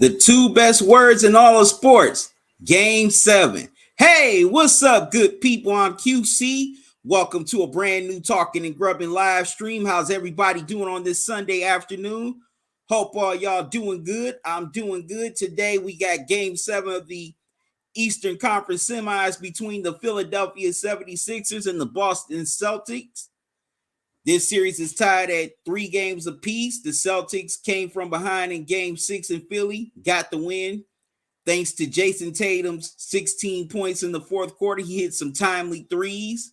The two best words in all of sports. Game 7. Hey, what's up, good people? I'm QC. Welcome to a brand new Talkin and Grubbin live stream. How's everybody doing on this Sunday afternoon? Hope all y'all doing good. I'm doing good. Today we got Game 7 of the Eastern Conference semis between the Philadelphia 76ers and the Boston Celtics. This series is tied at 3 games apiece. The Celtics came from behind in Game 6 in Philly, got the win. Thanks to Jason Tatum's 16 points in the fourth quarter. He hit some timely threes,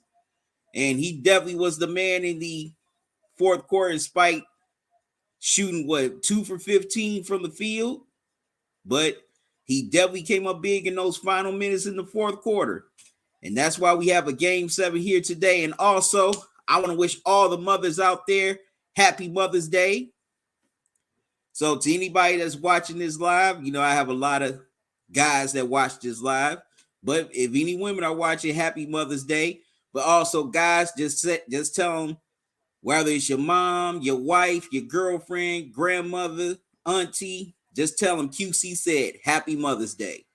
and he definitely was the man in the fourth quarter, despite shooting, 2 for 15 from the field. But he definitely came up big in those final minutes in the fourth quarter. And that's why we have a Game 7 here today. And also, I want to wish all the mothers out there happy Mother's Day. So to anybody that's watching this live, I have a lot of guys that watch this live. But if any women are watching, happy Mother's Day. But also, guys, just tell them, whether it's your mom, your wife, your girlfriend, grandmother, auntie, just tell them QC said happy Mother's Day.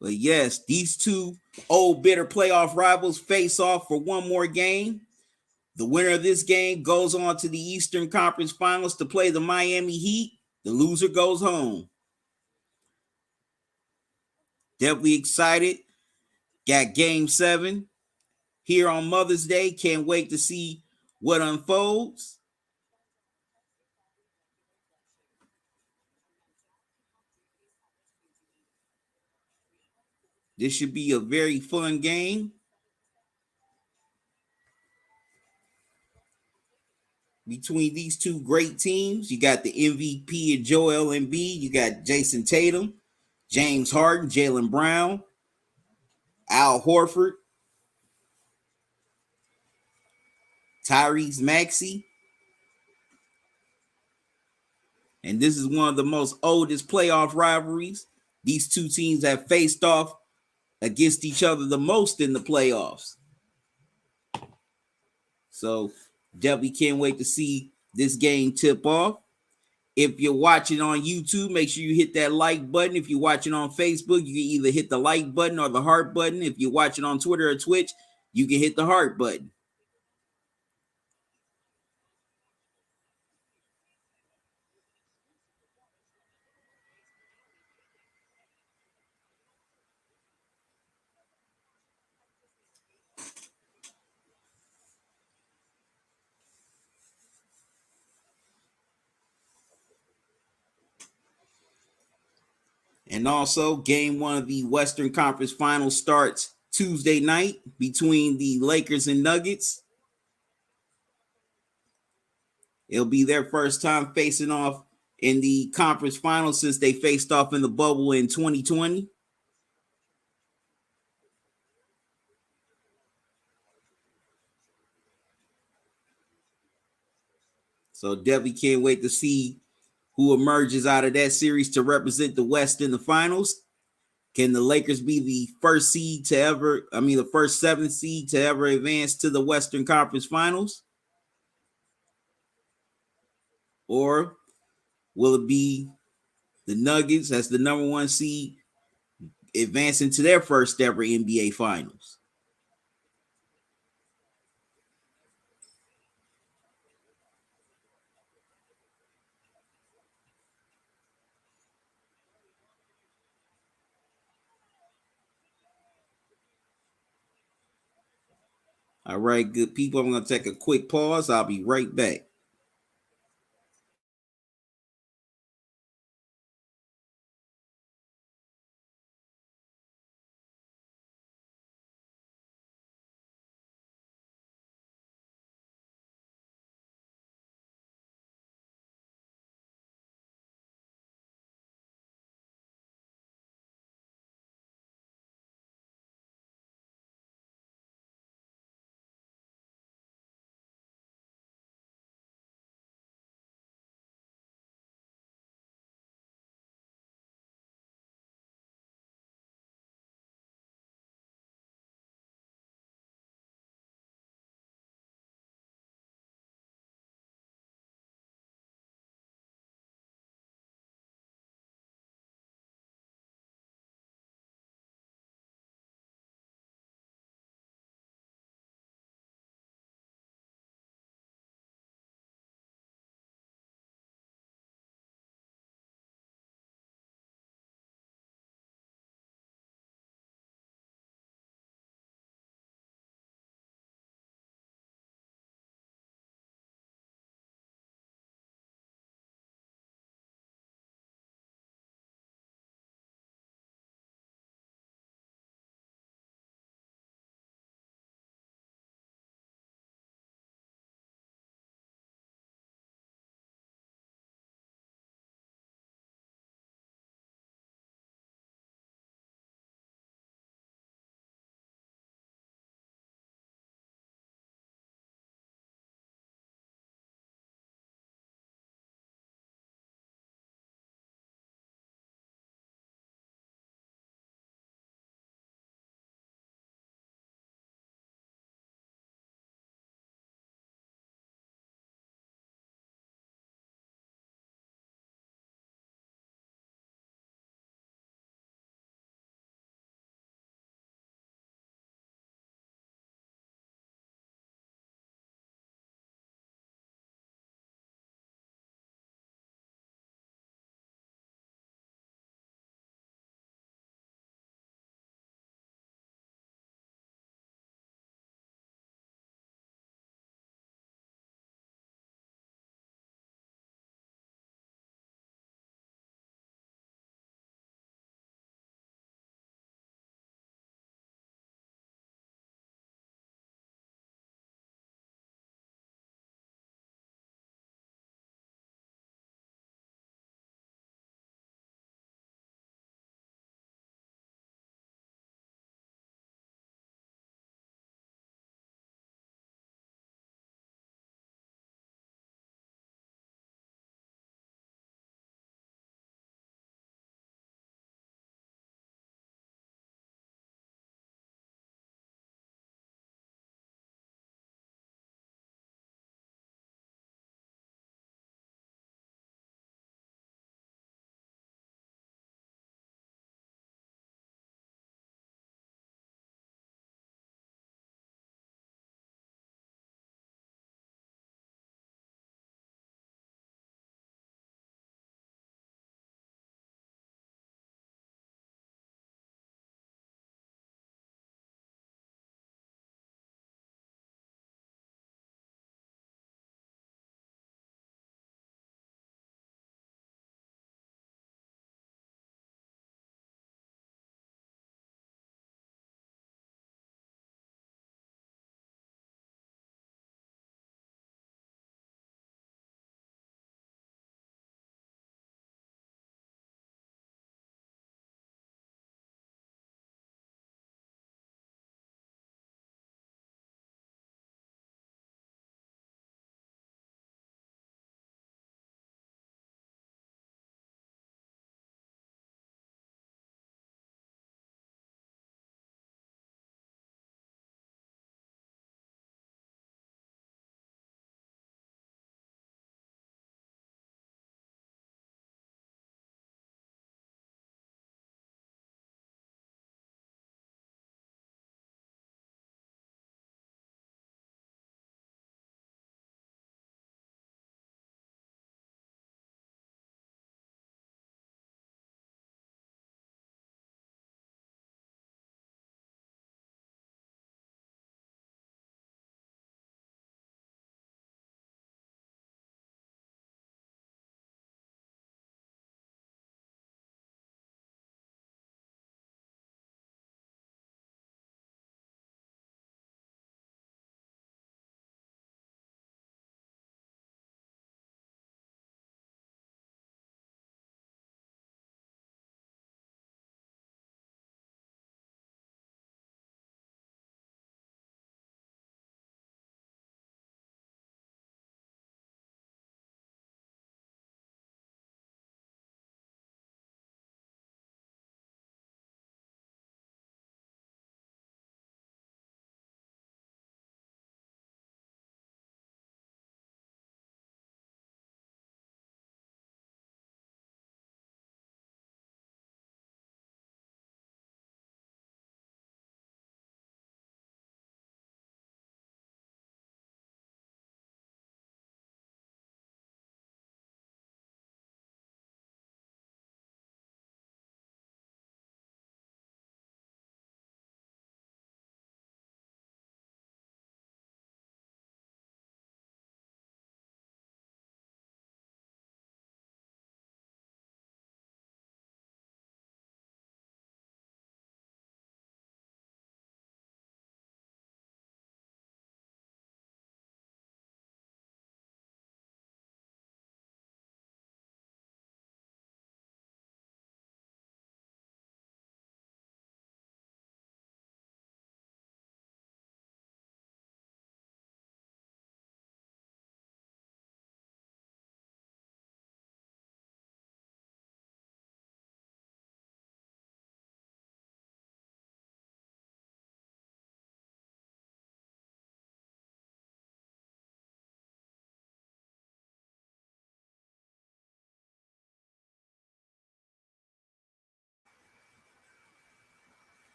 But yes, these two old bitter playoff rivals face off for one more game. The winner of this game goes on to the Eastern Conference Finals to play the Miami Heat. The loser goes home. Definitely excited. Got Game 7 here on Mother's Day. Can't wait to see what unfolds. This should be a very fun game between these two great teams. You got the MVP of Joel Embiid. You got Jason Tatum, James Harden, Jaylen Brown, Al Horford, Tyrese Maxey. And this is one of the most oldest playoff rivalries. These two teams have faced off against each other the most in the playoffs. So definitely can't wait to see this game tip off. If you're watching on YouTube, make sure you hit that like button. If you're watching on Facebook, you can either hit the like button or the heart button. If you're watching on Twitter or Twitch, you can hit the heart button. And also, game 1 of the Western Conference Finals starts Tuesday night between the Lakers and Nuggets. It'll be their first time facing off in the conference finals since they faced off in the bubble in 2020. So definitely can't wait to see who emerges out of that series to represent the West in the finals. Can the Lakers be the first the first 7th seed to ever advance to the Western Conference Finals? Or will it be the Nuggets as the number 1 seed advancing to their first ever NBA Finals? All right, good people. I'm going to take a quick pause. I'll be right back.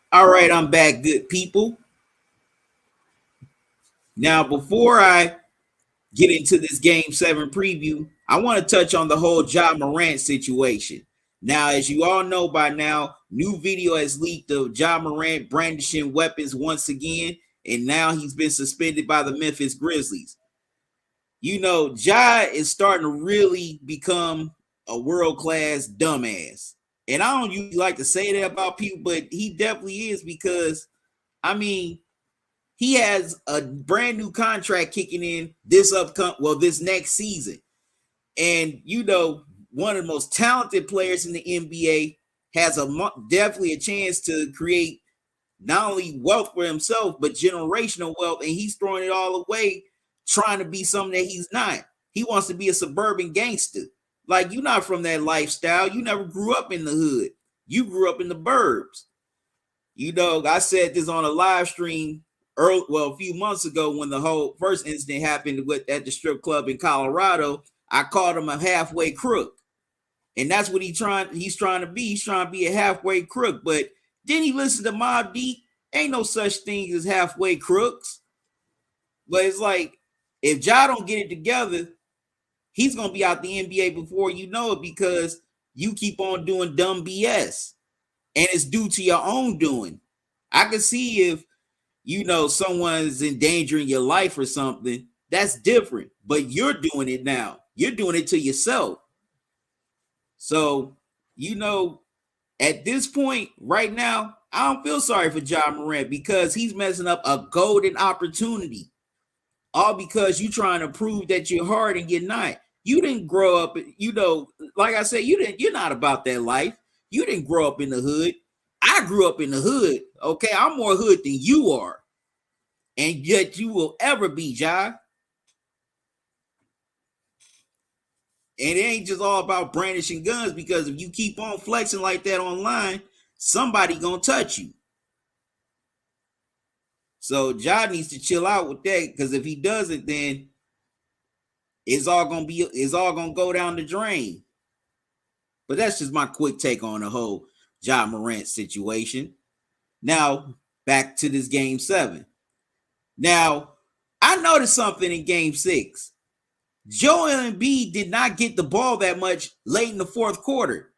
All right, I'm back, good people. Now, before I get into this game 7 preview, I want to touch on the whole Ja Morant situation. Now, as you all know by now, new video has leaked of Ja Morant brandishing weapons once again, and now he's been suspended by the Memphis Grizzlies. You know, Ja is starting to really become a world-class dumbass. And I don't usually like to say that about people, but he definitely is because, I mean, he has a brand new contract kicking in this next season. And you know, one of the most talented players in the NBA has definitely a chance to create not only wealth for himself but generational wealth, and he's throwing it all away trying to be something that he's not. He wants to be a suburban gangster. Like, you're not from that lifestyle. You never grew up in the hood. You grew up in the burbs. You know, I said this on a live stream a few months ago when the whole first incident happened at the strip club in Colorado. I called him a halfway crook, and that's what he's trying to be. He's trying to be a halfway crook. But then he listened to Mobb Deep. Ain't no such thing as halfway crooks. But it's like, if Ja don't get it together, he's gonna be out the NBA before you know it, because you keep on doing dumb BS, and it's due to your own doing. I can see if you know someone's endangering your life or something, that's different. But you're doing it now. You're doing it to yourself. So, you know, at this point right now, I don't feel sorry for Ja Morant because he's messing up a golden opportunity. All because you trying to prove that you're hard and you're not. You didn't grow up, you know, like I said, you're not about that life. You didn't grow up in the hood. I grew up in the hood. Okay, I'm more hood than you are. And yet you will ever be, Ja. And it ain't just all about brandishing guns, because if you keep on flexing like that online, somebody gonna touch you. So Ja needs to chill out with that, because if he doesn't, then it's all gonna go down the drain. But that's just my quick take on the whole Ja Morant situation. Now, back to this game 7. Now, I noticed something in game 6. Joel Embiid did not get the ball that much late in the fourth quarter.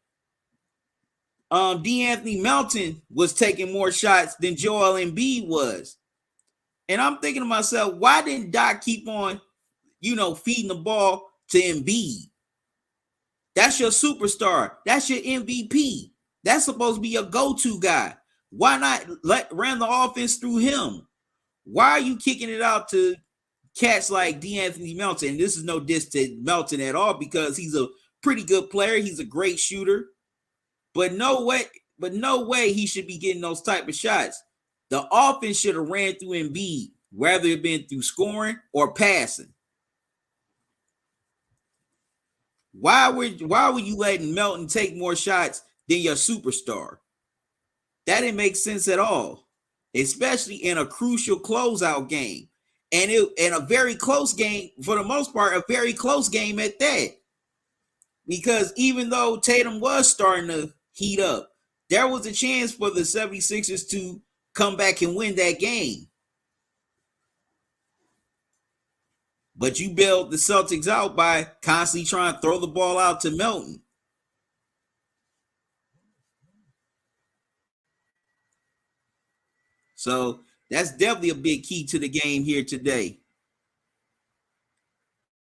D'Anthony Melton was taking more shots than Joel Embiid was. And I'm thinking to myself, why didn't Doc keep on, feeding the ball to Embiid? That's your superstar. That's your MVP. That's supposed to be your go-to guy. Why not ran the offense through him? Why are you kicking it out to cats like D'Anthony Melton? This is no diss to Melton at all, because he's a pretty good player. He's a great shooter. But no way he should be getting those type of shots. The offense should have ran through Embiid, whether it been through scoring or passing. Why were you letting Melton take more shots than your superstar? That didn't make sense at all, especially in a crucial closeout game, and a very close game for the most part, a very close game at that. Because even though Tatum was starting to heat up, there was a chance for the 76ers to come back and win that game. But you bailed the Celtics out by constantly trying to throw the ball out to Melton. So that's definitely a big key to the game here today.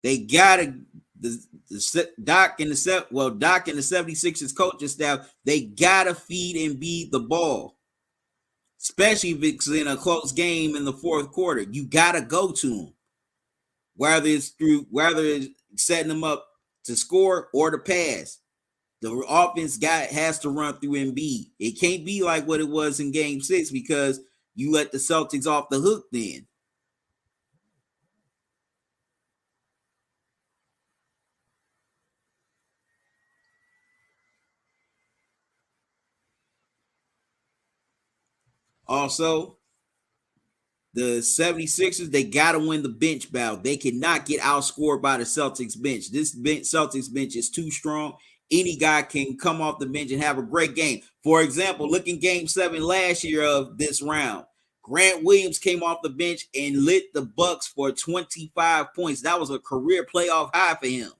They gotta Doc and the 76ers coaching staff, they gotta feed Embiid the ball, especially if it's in a close game in the fourth quarter. You gotta go to him, whether it's setting them up to score or to pass. The offense has to run through Embiid. It can't be like what it was in game 6, because you let the Celtics off the hook then. Also, the 76ers, they got to win the bench battle. They cannot get outscored by the Celtics bench. This Celtics bench is too strong, any guy can come off the bench and have a great game. For example, look in game 7 last year of this round. Grant Williams came off the bench and lit the Bucks for 25 points. That was a career playoff high for him.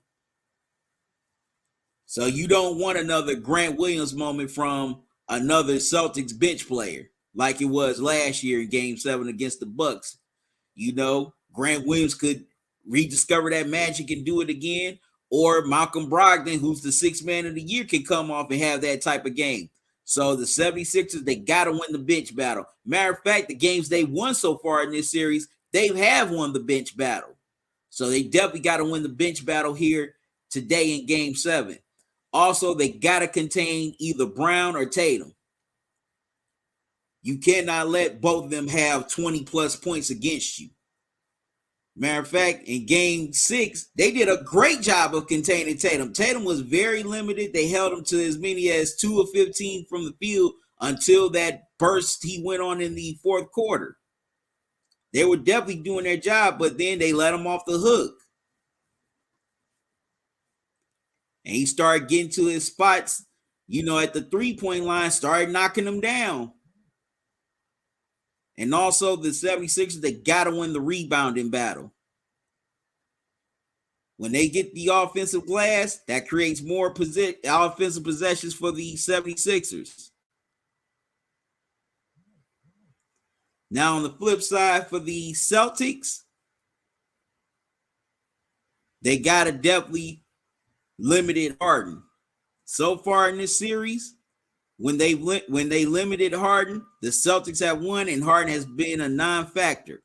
So you don't want another Grant Williams moment from another Celtics bench player like it was last year in game 7 against the Bucks. You know, Grant Williams could rediscover that magic and do it again, or Malcolm Brogdon, who's the sixth man of the year, can come off and have that type of game. So the 76ers, they got to win the bench battle. Matter of fact, the games they won so far in this series, they have won the bench battle. So they definitely got to win the bench battle here today in game 7. Also, they got to contain either Brown or Tatum. You cannot let both of them have 20 plus points against you. Matter of fact, in game 6, they did a great job of containing Tatum. Tatum was very limited. They held him to as many as 2 of 15 from the field until that burst he went on in the fourth quarter. They were definitely doing their job, but then they let him off the hook. And he started getting to his spots, at the three-point line, started knocking them down. And also the 76ers, they got to win the rebounding battle. When they get the offensive glass, that creates more offensive possessions for the 76ers. Now on the flip side for the Celtics, they got to definitely limit Harden. So far in this series, when they limited Harden, the Celtics have won and Harden has been a non-factor.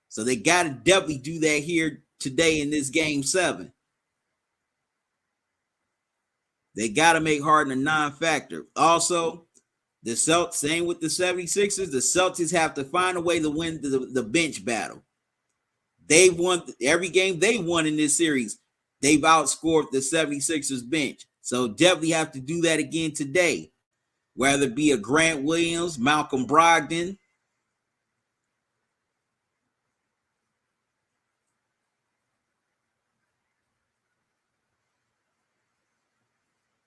So they got to definitely do that here today in this game 7. They got to make Harden a non-factor. Also, same with the 76ers, the Celtics have to find a way to win the bench battle. They've won every game they won in this series. They've outscored the 76ers bench. So definitely have to do that again today. Whether it be a Grant Williams, Malcolm Brogdon.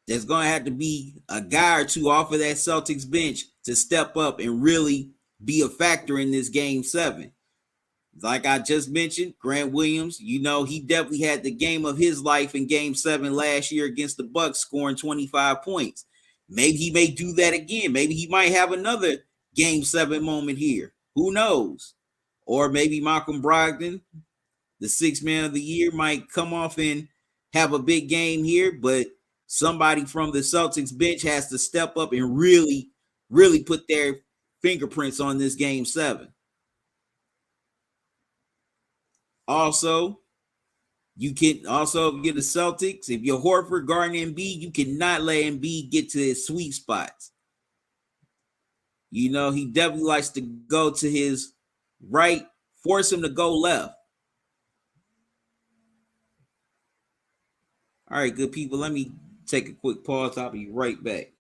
There's going to have to be a guy or two off of that Celtics bench to step up and really be a factor in this game 7. Like I just mentioned, Grant Williams, he definitely had the game of his life in game 7 last year against the Bucks, scoring 25 points. Maybe he may do that again. Maybe he might have another game 7 moment here. Who knows? Or maybe Malcolm Brogdon, the sixth man of the year, might come off and have a big game here, but somebody from the Celtics bench has to step up and really, really put their fingerprints on this game 7. Also, you can also get the Celtics. If you're Horford guarding Embiid, you cannot let Embiid get to his sweet spots. He definitely likes to go to his right, force him to go left. All right, good people. Let me take a quick pause. I'll be right back.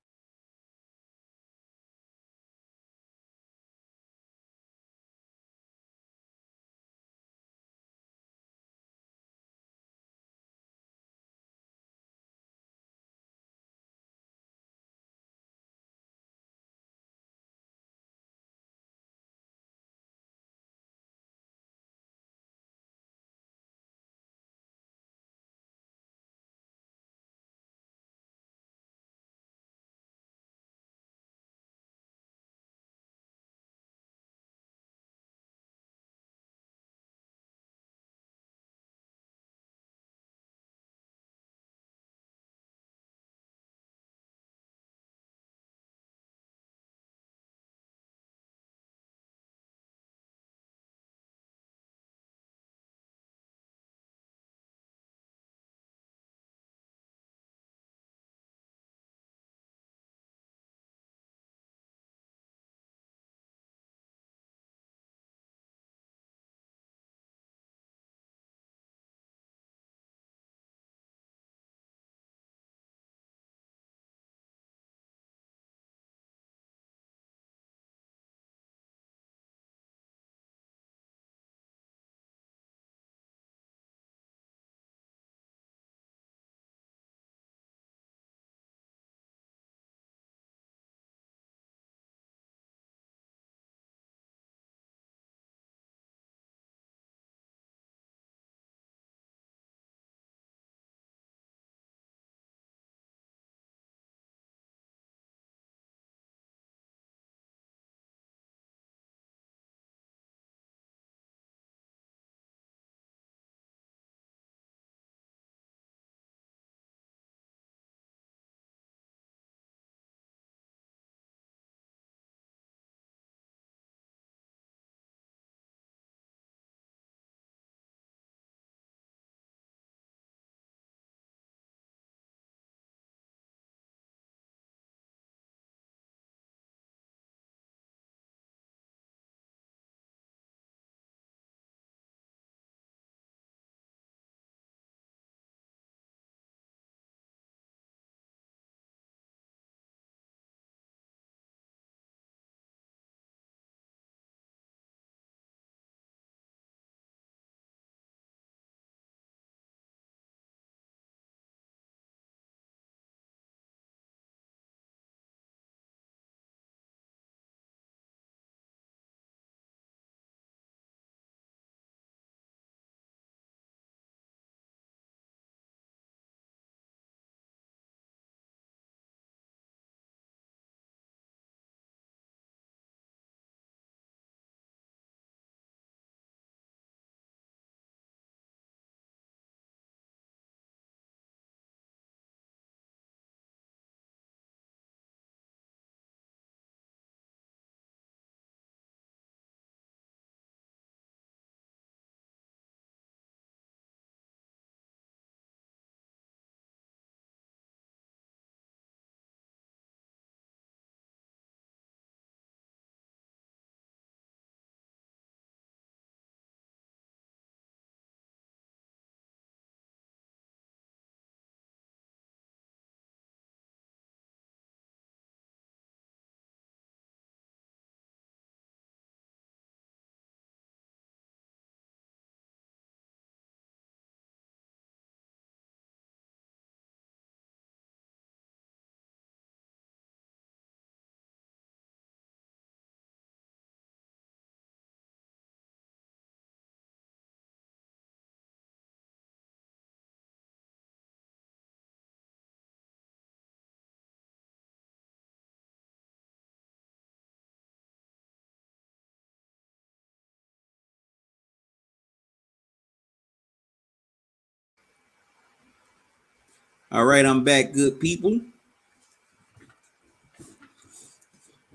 All right, I'm back, good people.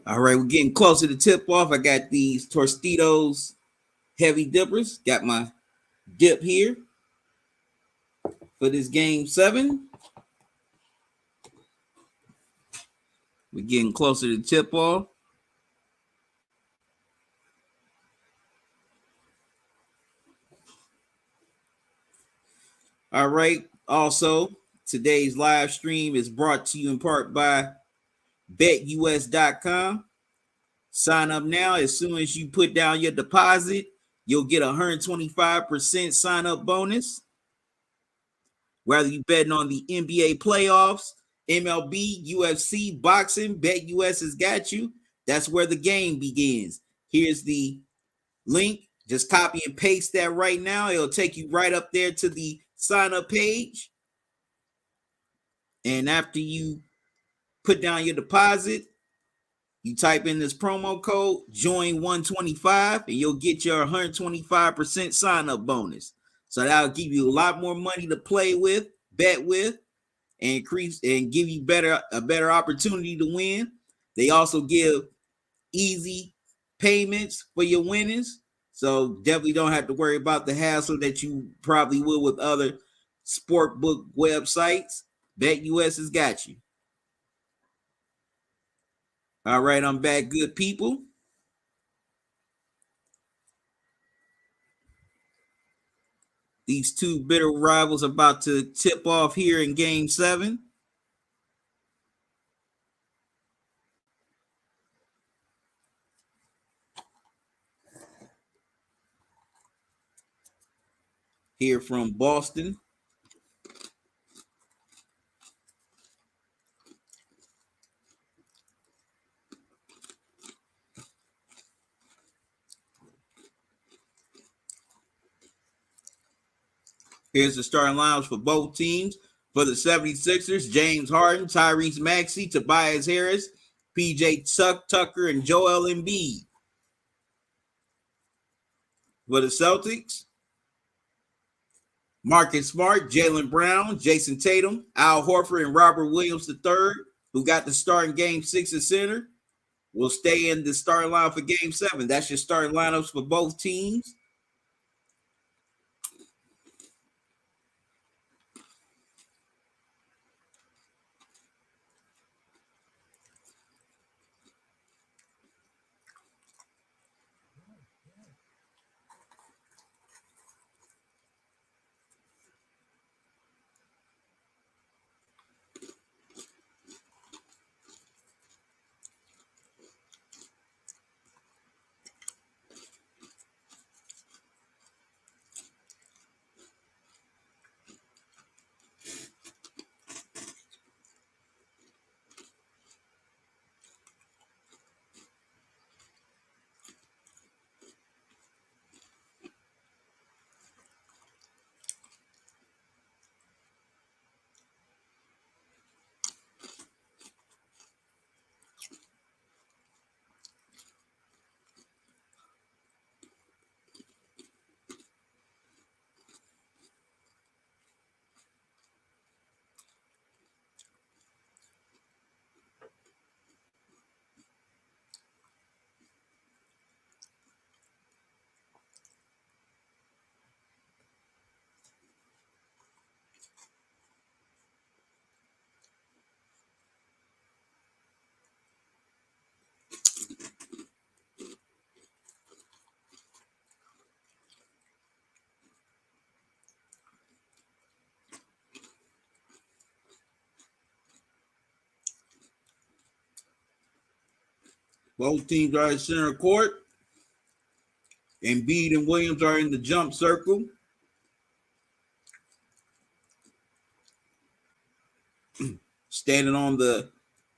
All right, we're getting closer to tip off. I got these Tostitos heavy dippers. Got my dip here for this game 7. We're getting closer to tip off. All right. Also, today's live stream is brought to you in part by betus.com. Sign up now. As soon as you put down your deposit, you'll get 125% sign up bonus. Whether you betting on the NBA playoffs, MLB, UFC, boxing, BetUS has got you. That's where the game begins. Here's the link. Just copy and paste that right now. It'll take you right up there to the sign up page. And after you put down your deposit, you type in this promo code, join125, and you'll get your 125% sign up bonus. So that'll give you a lot more money to play with, bet with, and increase and give you a better opportunity to win. They also give easy payments for your winnings. So definitely don't have to worry about the hassle that you probably will with other sport book websites. BetUS has got you. All right, I'm back, good people. These two bitter rivals about to tip off here in game 7. Here from Boston. Here's the starting lineups for both teams. For the 76ers, James Harden, Tyrese Maxey, Tobias Harris, PJ Tucker, and Joel Embiid. For the Celtics, Marcus Smart, Jaylen Brown, Jason Tatum, Al Horford, and Robert Williams III, who got the start in game 6 at center, will stay in the starting line for game 7. That's your starting lineups for both teams. Both teams are at center court. Embiid and Williams are in the jump circle. Standing on the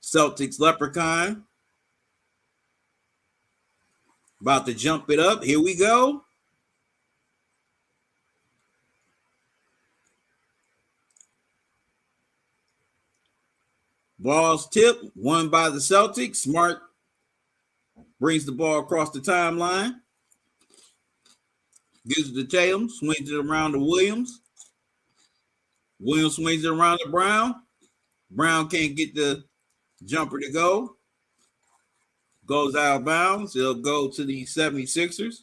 Celtics leprechaun. About to jump it up. Here we go. Ball's tip, won by the Celtics. Smart brings the ball across the timeline. Gives it to Tatum, swings it around to Williams. Williams swings it around to Brown. Brown can't get the jumper to go. Goes out of bounds. It'll go to the 76ers.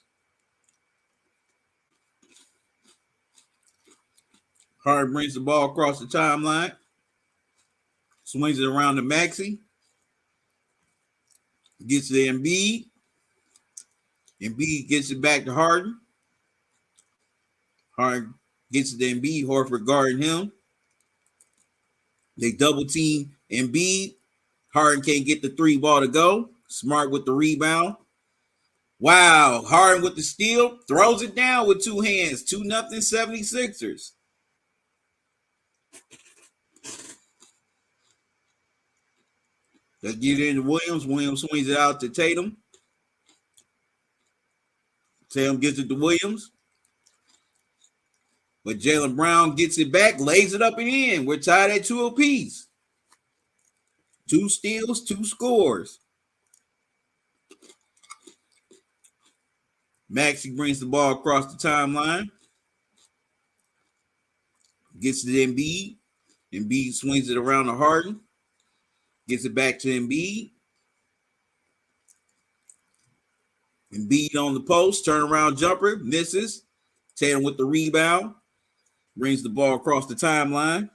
Harden brings the ball across the timeline. Swings it around to Maxey. Gets to Embiid. Embiid gets it back to Harden. Harden gets it to Embiid. Horford guarding him. They double team Embiid. Harden can't get the 3 ball to go. Smart with the rebound. Wow. Harden with the steal. Throws it down with 2 hands. 2-0 76ers. Let's get into Williams. Williams swings it out to Tatum. Tatum gets it to Williams. But Jaylen Brown gets it back, lays it up and in. We're tied at 2 apiece. 2 steals, 2 scores. Maxey brings the ball across the timeline. Gets to Embiid. Embiid swings it around to Harden. Gets it back to Embiid. Embiid on the post. Turnaround jumper. Misses. Tatum with the rebound. Brings the ball across the timeline.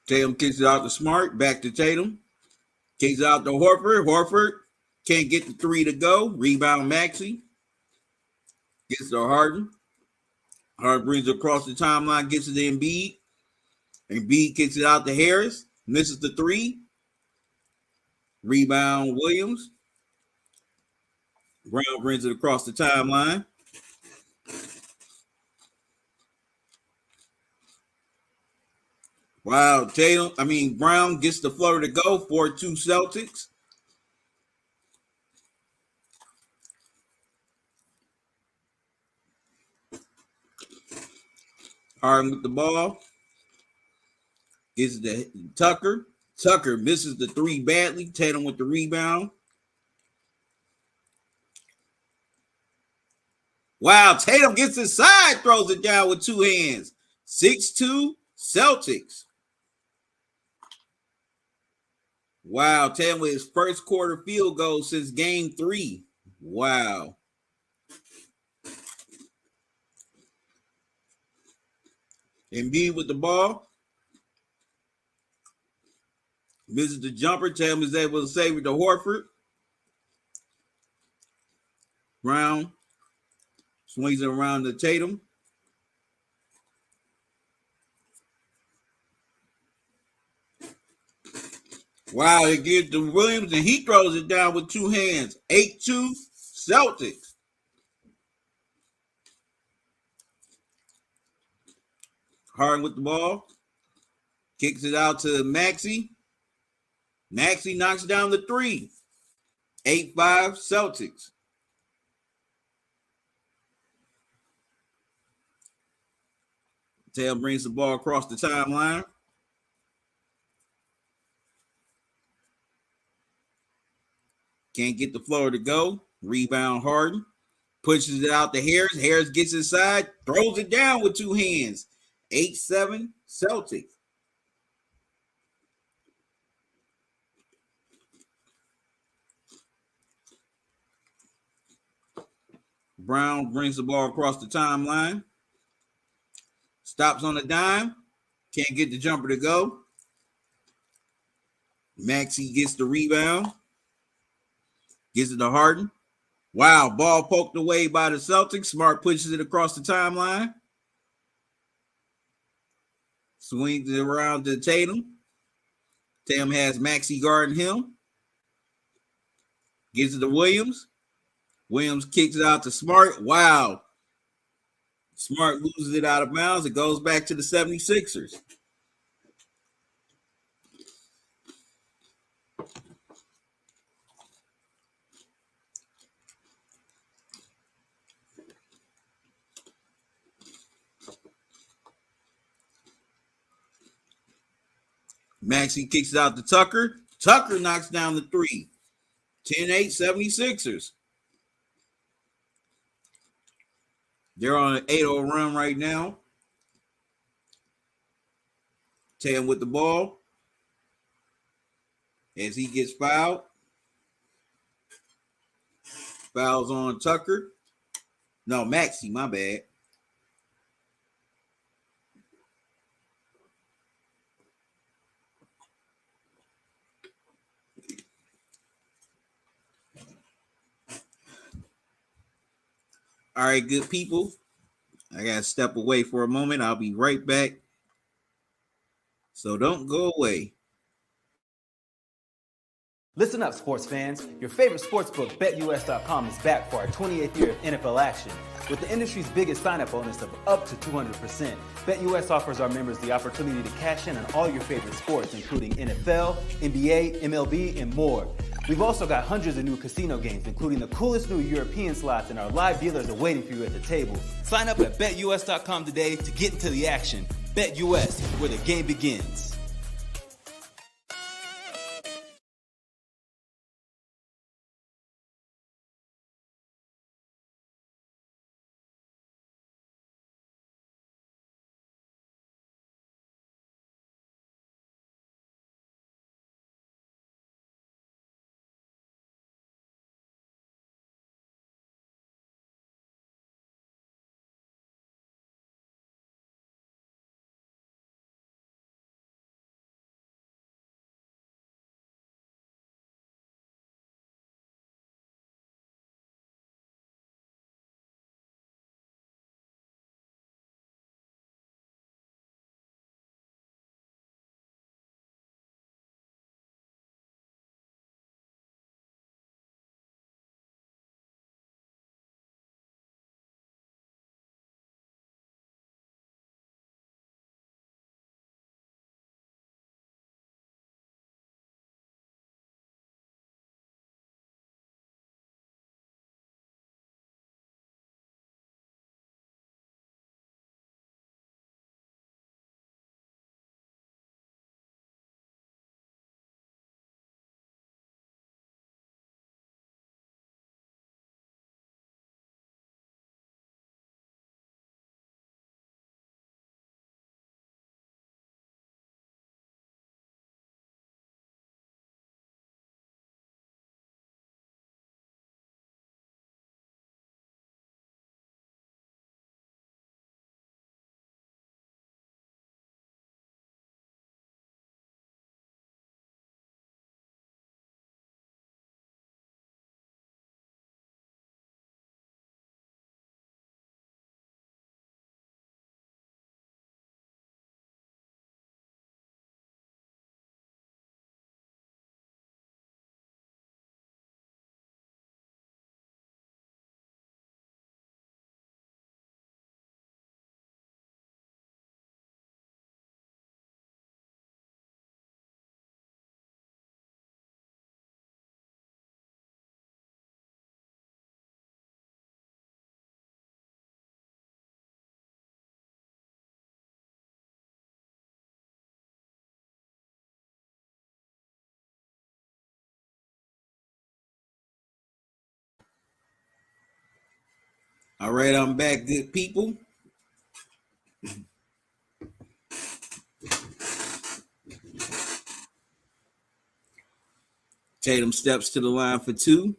Tatum kicks it out to Smart. Back to Tatum. Kicks it out to Horford. Horford can't get the 3 to go. Rebound Maxey. Gets to Harden. Harden brings it across the timeline. Gets it to Embiid. Embiid kicks it out to Harris. Misses the 3. Rebound Williams. Brown brings it across the timeline. Wow, Brown gets the floor to go. 4-2 Celtics. Harden with the ball. Gets it to Tucker. Tucker misses the 3 badly. Tatum with the rebound. Wow, Tatum gets inside, throws it down with 2 hands. 6-2 Celtics. Wow, Tatum with his first quarter field goal since game 3. Wow. Embiid with the ball. Misses the jumper. Tatum is able to save it to Horford. Brown swings it around to Tatum. Wow, it gives to Williams, and he throws it down with 2 hands. 8-2 Celtics. Harden with the ball. Kicks it out to Maxey. Maxey knocks down the 3. 8-5 Celtics. Tatum brings the ball across the timeline. Can't get the floor to go. Rebound Harden. Pushes it out to Harris. Harris gets inside. Throws it down with 2 hands. 8-7 Celtics. Brown brings the ball across the timeline. Stops on a dime. Can't get the jumper to go. Maxey gets the rebound. Gets it to Harden. Wow, ball poked away by the Celtics. Smart pushes it across the timeline. Swings it around to Tatum. Tatum has Maxey guarding him. Gives it to Williams. Williams kicks it out to Smart. Wow. Smart loses it out of bounds. It goes back to the 76ers. Maxey kicks it out to Tucker. Tucker knocks down the 3. 10-8 76ers. They're on an 8-0 run right now. Tatum with the ball as he gets fouled. Fouls on Tucker. No, Maxey, my bad. All right, good people. I got to step away for a moment. I'll be right back. So don't go away. Listen up, sports fans. Your favorite sportsbook, BetUS.com, is back for our 28th year of NFL action. With the industry's biggest sign-up bonus of up to 200%, BetUS offers our members the opportunity to cash in on all your favorite sports, including NFL, NBA, MLB, and more. We've also got hundreds of new casino games, including the coolest new European slots, and our live dealers are waiting for you at the table. Sign up at BetUS.com today to get into the action. BetUS, where the game begins. All right, I'm back, good people. Tatum steps to the line for two.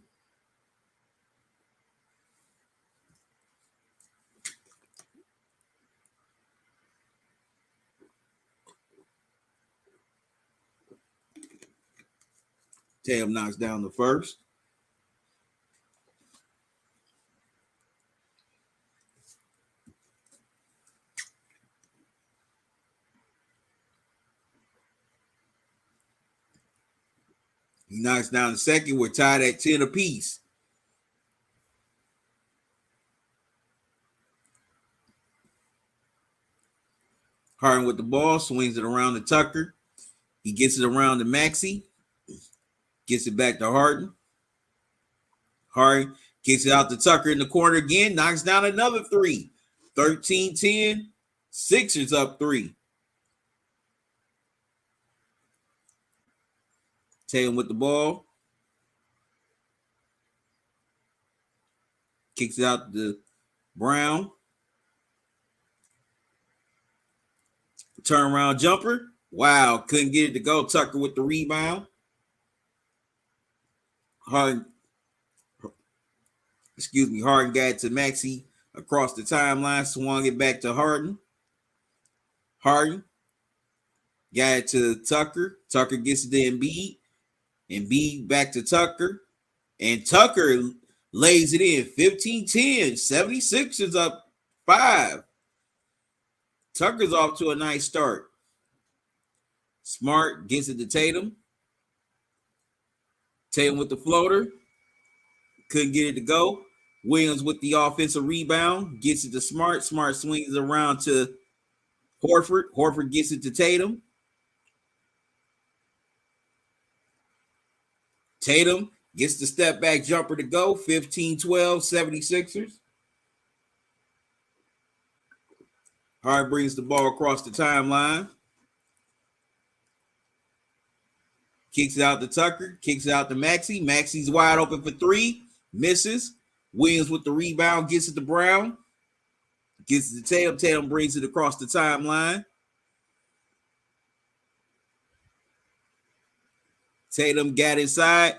Tatum knocks down the first. He knocks down the second. We're tied at 10 apiece. Harden with the ball, swings it around to Tucker. He gets it around to Maxey. Gets it back to Harden. Harden kicks it out to Tucker in the corner again. Knocks down another three. 13-10. Sixers up three. Tatum with the ball. Kicks it out to Brown. Turnaround jumper. Wow, couldn't get it to go. Tucker with the rebound. Harden, Harden got it to Maxey across the timeline, swung it back to Harden. Harden got it to Tucker. Tucker gets it to Embiid. Embiid back to Tucker. And Tucker lays it in 15-10. 76ers up 5. Tucker's off to a nice start. Smart gets it to Tatum. Tatum with the floater. Couldn't get it to go. Williams with the offensive rebound. Gets it to Smart. Smart swings around to Horford. Horford gets it to Tatum. Tatum gets the step back jumper to go. 15-12, 76ers. Hard brings the ball across the timeline. Kicks it out to Tucker. Kicks it out to Maxey. Maxey's wide open for 3. Misses. Williams with the rebound. Gets it to Brown. Gets it to Tatum. Tatum brings it across the timeline. Tatum got inside.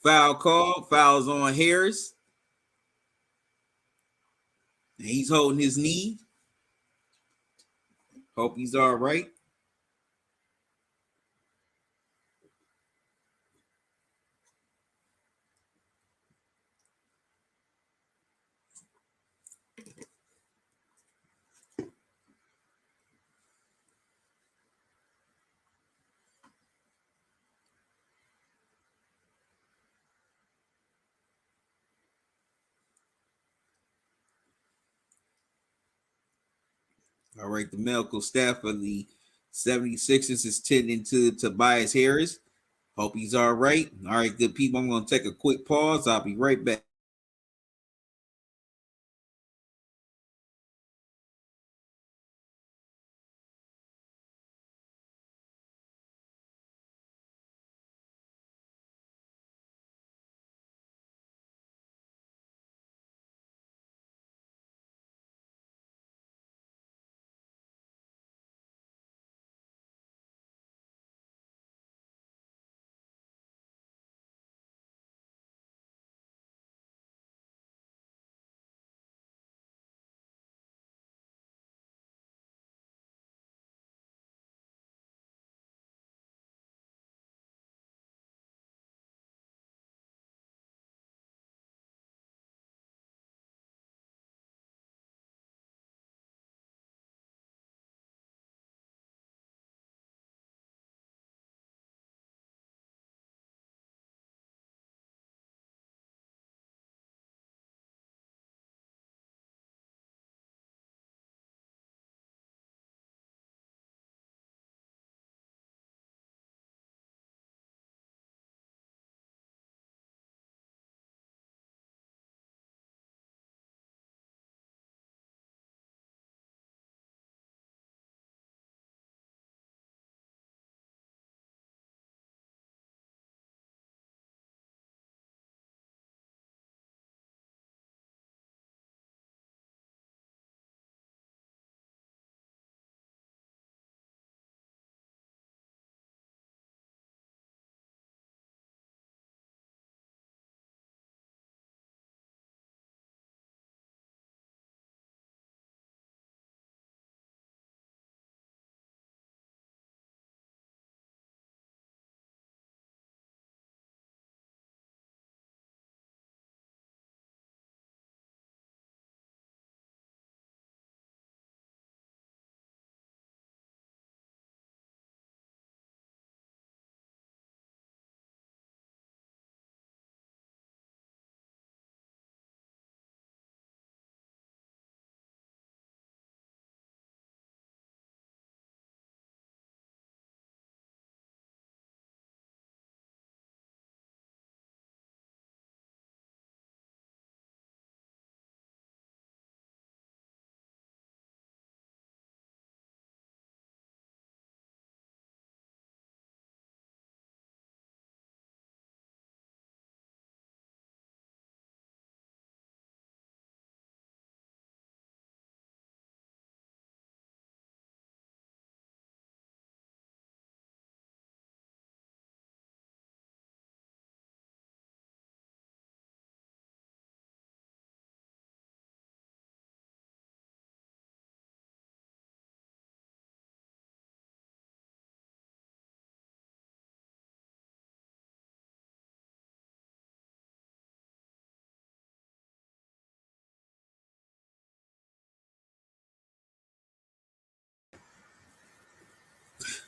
Foul call. Fouls on Harris. And he's holding his knee. Hope he's all right. All right, the medical staff of the 76ers is tending to Tobias Harris. Hope he's all right. All right, good people. I'm going to take a quick pause. I'll be right back.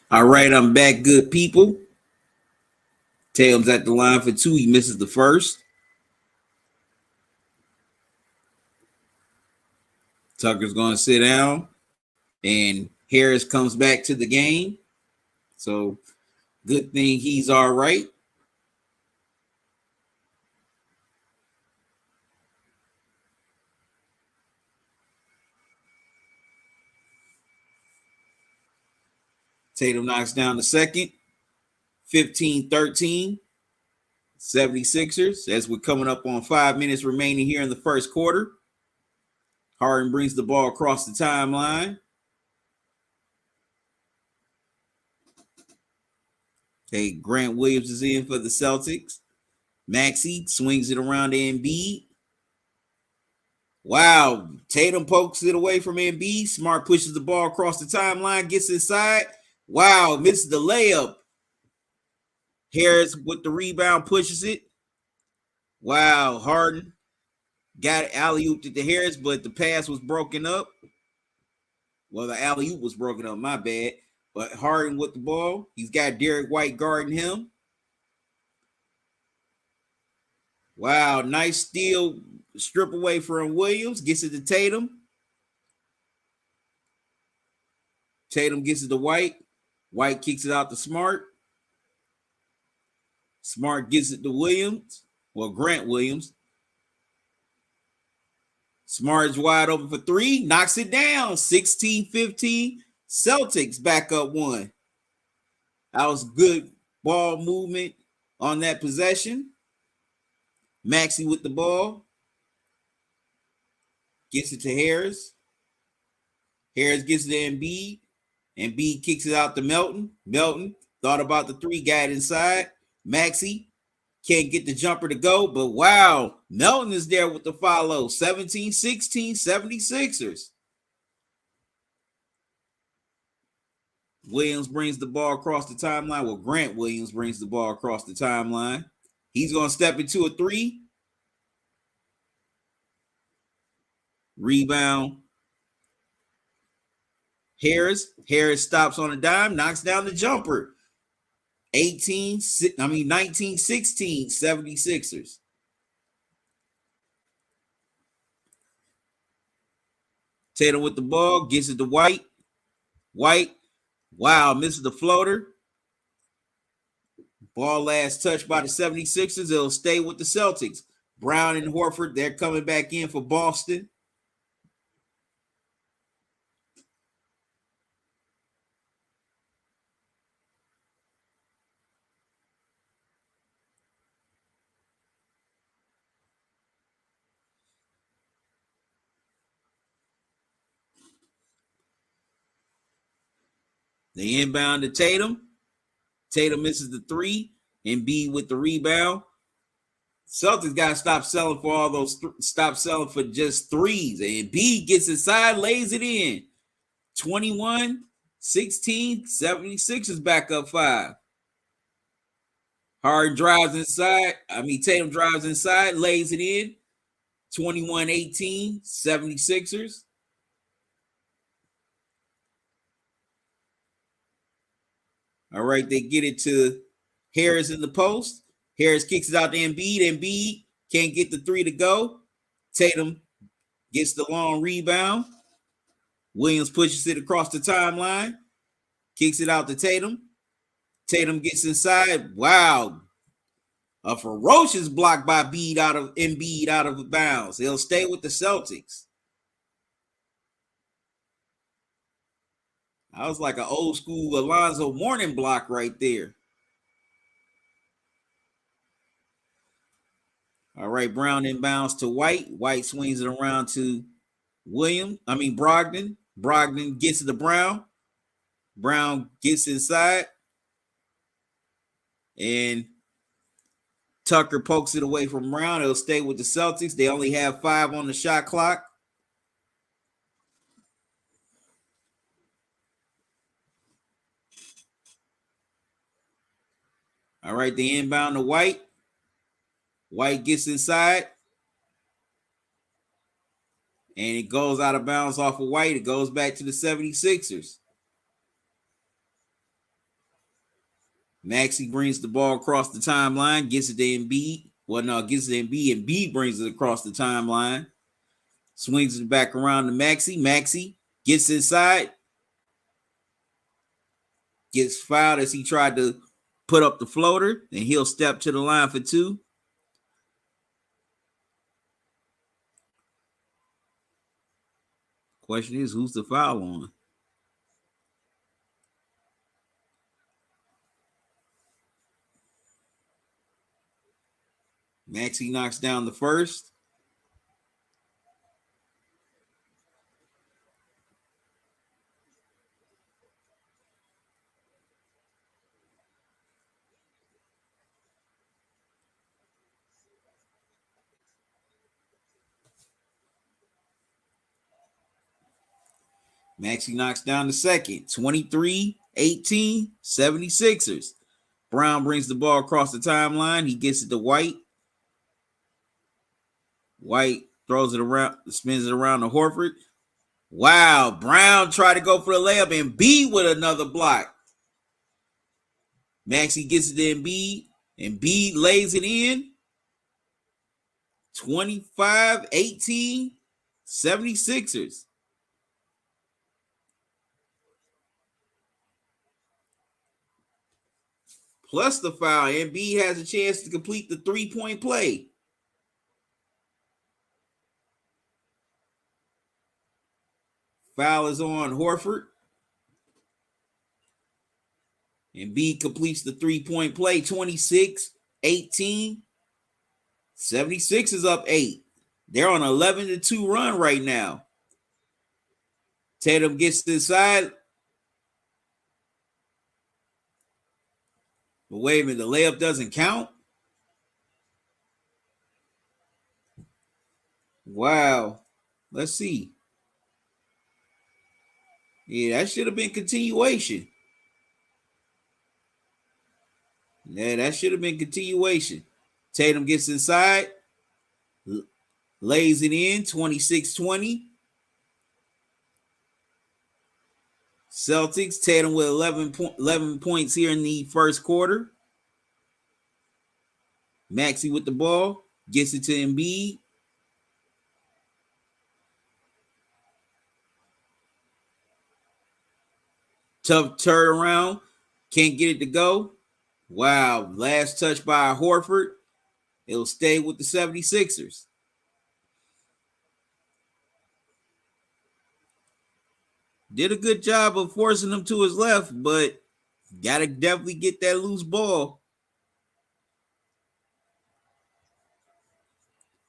All right, I'm back, good people. Tatum's at the line for two. He misses the first. Tucker's going to sit down, and Harris comes back to the game. So good thing he's all right. Tatum knocks down the second. 15-13. 76ers, as we're coming up on 5 minutes remaining here in the first quarter. Harden brings the ball across the timeline. Okay, Grant Williams is in for the Celtics. Maxey swings it around to Embiid. Wow, Tatum pokes it away from Embiid. Smart pushes the ball across the timeline, gets inside. Wow, misses the layup. Harris with the rebound pushes it. Wow, Harden got it alley-ooped it to Harris, but the pass was broken up. Well, the alley-oop was broken up, my bad. But Harden with the ball. He's got Derek White guarding him. Wow, nice steal. Strip away from Williams. Gets it to Tatum. Tatum gets it to White. White kicks it out to Smart. Smart gets it to Williams. Well, Grant Williams. Smart's wide open for three. Knocks it down. 16-15. Celtics back up one. That was good ball movement on that possession. Maxey with the ball. Gets it to Harris. Harris gets it to Embiid. Embiid kicks it out to Melton. Melton thought about the three, got inside. Maxey can't get the jumper to go, but wow, Melton is there with the follow. 17-16, 76ers. Williams brings the ball across the timeline. Well, Grant Williams brings the ball across the timeline. He's going to step into a three. Rebound. Harris stops on a dime, knocks down the jumper. 19-16, 76ers. Tatum with the ball, gets it to White. White, wow, misses the floater. Ball last touched by the 76ers. It'll stay with the Celtics. Brown and Horford, they're coming back in for Boston. They inbound to Tatum. Tatum misses the three. Embiid with the rebound. Celtics got to stop selling for all those. Stop selling for just threes. And Embiid gets inside, lays it in. 21-16, 76ers back up five. Harden drives inside. Tatum drives inside, lays it in. 21-18, 76ers. All right, they get it to Harris in the post. Harris kicks it out to Embiid. Embiid can't get the three to go. Tatum gets the long rebound. Williams pushes it across the timeline. Kicks it out to Tatum. Tatum gets inside. Wow. A ferocious block by Embiid out of bounds. He'll stay with the Celtics. I was like an old school Alonzo Mourning block right there. All right, Brown inbounds to White. White swings it around to Brogdon. Brogdon gets it to Brown. Brown gets inside. And Tucker pokes it away from Brown. It'll stay with the Celtics. They only have 5 on the shot clock. All right, they inbound to White. White gets inside. And it goes out of bounds off of White. It goes back to the 76ers. Maxey brings the ball across the timeline, gets it to Embiid. Well, no, gets it to Embiid. Embiid brings it across the timeline. Swings it back around to Maxey. Maxey gets inside. Gets fouled as he tried to put up the floater, and he'll step to the line for two. Question is, who's the foul on? Maxey knocks down the first. Maxey knocks down the second. 23-18, 76ers. Brown brings the ball across the timeline. He gets it to White. White throws it around, spins it around to Horford. Wow, Brown tried to go for the layup and Embiid with another block. Maxey gets it to Embiid. Embiid lays it in. 25-18, 76ers. Plus the foul. Embiid has a chance to complete the three-point play. Foul is on Horford. Embiid completes the three-point play. 26-18. 76 is up 8. They're on an 11-2 run right now. Tatum gets inside. But wait a minute, the layup doesn't count? Wow. Let's see. Yeah, that should have been continuation. Yeah, that should have been continuation. Tatum gets inside. Lays it in, 26-20. Celtics, Tatum with 11 points here in the first quarter. Maxey with the ball. Gets it to Embiid. Tough turnaround. Can't get it to go. Wow. Last touch by Horford. It'll stay with the 76ers. Did a good job of forcing him to his left, but got to definitely get that loose ball.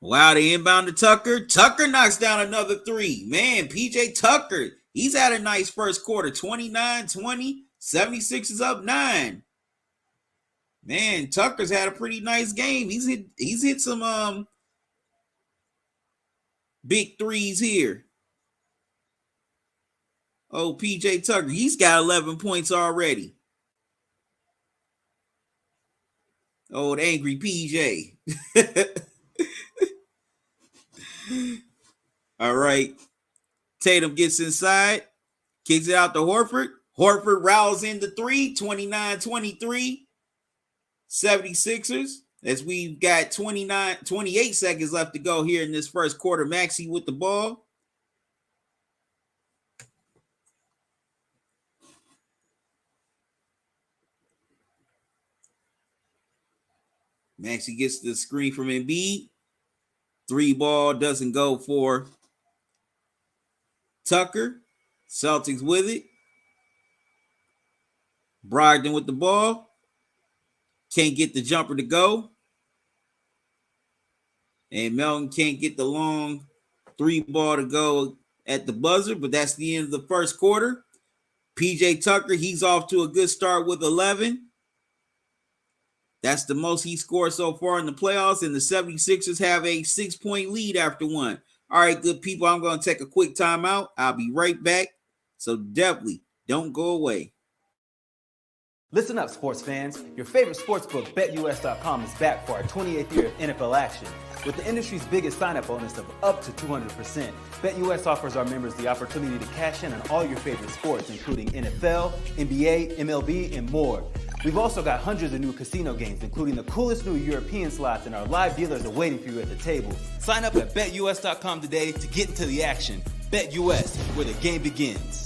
Wow, the inbound to Tucker. Tucker knocks down another three. Man, PJ Tucker, he's had a nice first quarter. 29-20, 76 is up 9. Man, Tucker's had a pretty nice game. He's hit some big threes here. Oh, PJ Tucker, he's got 11 points already. Old angry PJ. All right. Tatum gets inside, kicks it out to Horford. Horford rows into three, 29-23. 76ers. As we've got 28 seconds left to go here in this first quarter. Maxey with the ball. Maxey gets the screen from Embiid. 3 ball doesn't go for Tucker. Celtics with it. Brogdon with the ball. Can't get the jumper to go. And Melton can't get the long 3 ball to go at the buzzer, but that's the end of the first quarter. PJ Tucker, he's off to a good start with 11. That's the most he scored so far in the playoffs, and the 76ers have a 6-point lead after one. All right, good people, I'm going to take a quick timeout. I'll be right back, so definitely don't go away. Listen up, sports fans. Your favorite sportsbook, BetUS.com, is back for our 28th year of NFL action. With the industry's biggest sign-up bonus of up to 200%, BetUS offers our members the opportunity to cash in on all your favorite sports, including NFL, NBA, MLB, and more. We've also got hundreds of new casino games, including the coolest new European slots, and our live dealers are waiting for you at the table. Sign up at BetUS.com today to get into the action. BetUS, where the game begins.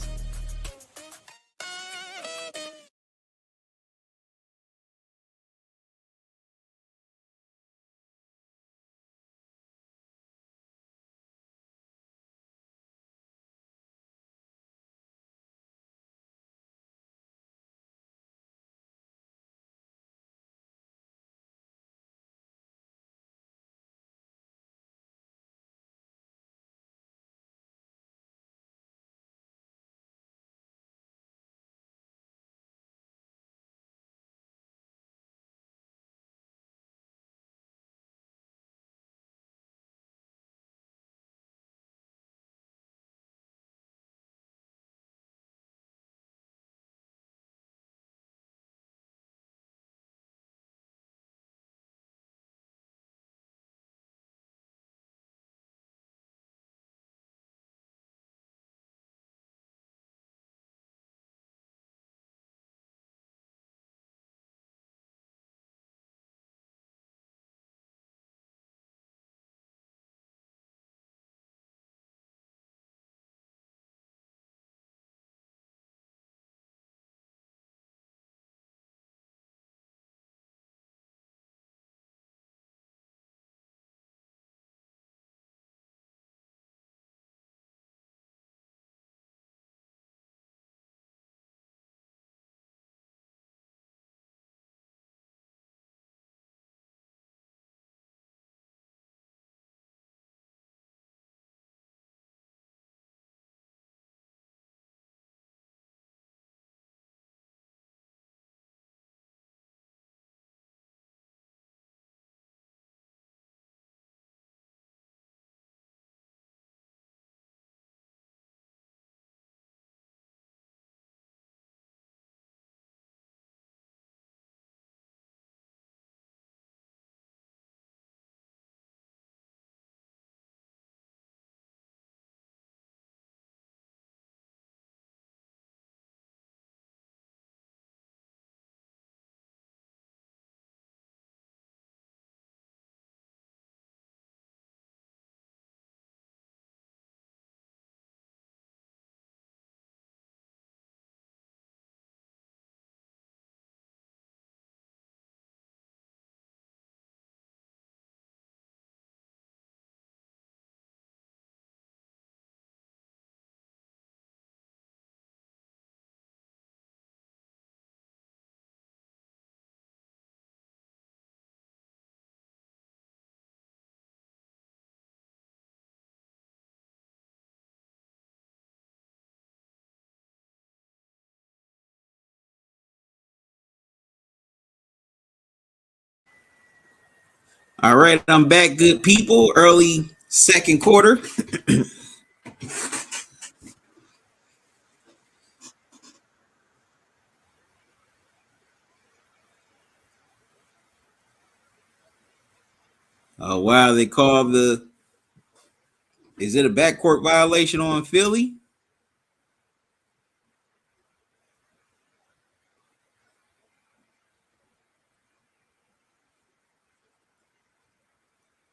All right, I'm back, good people. Early second quarter. Wow, they called the. Is it a backcourt violation on Philly?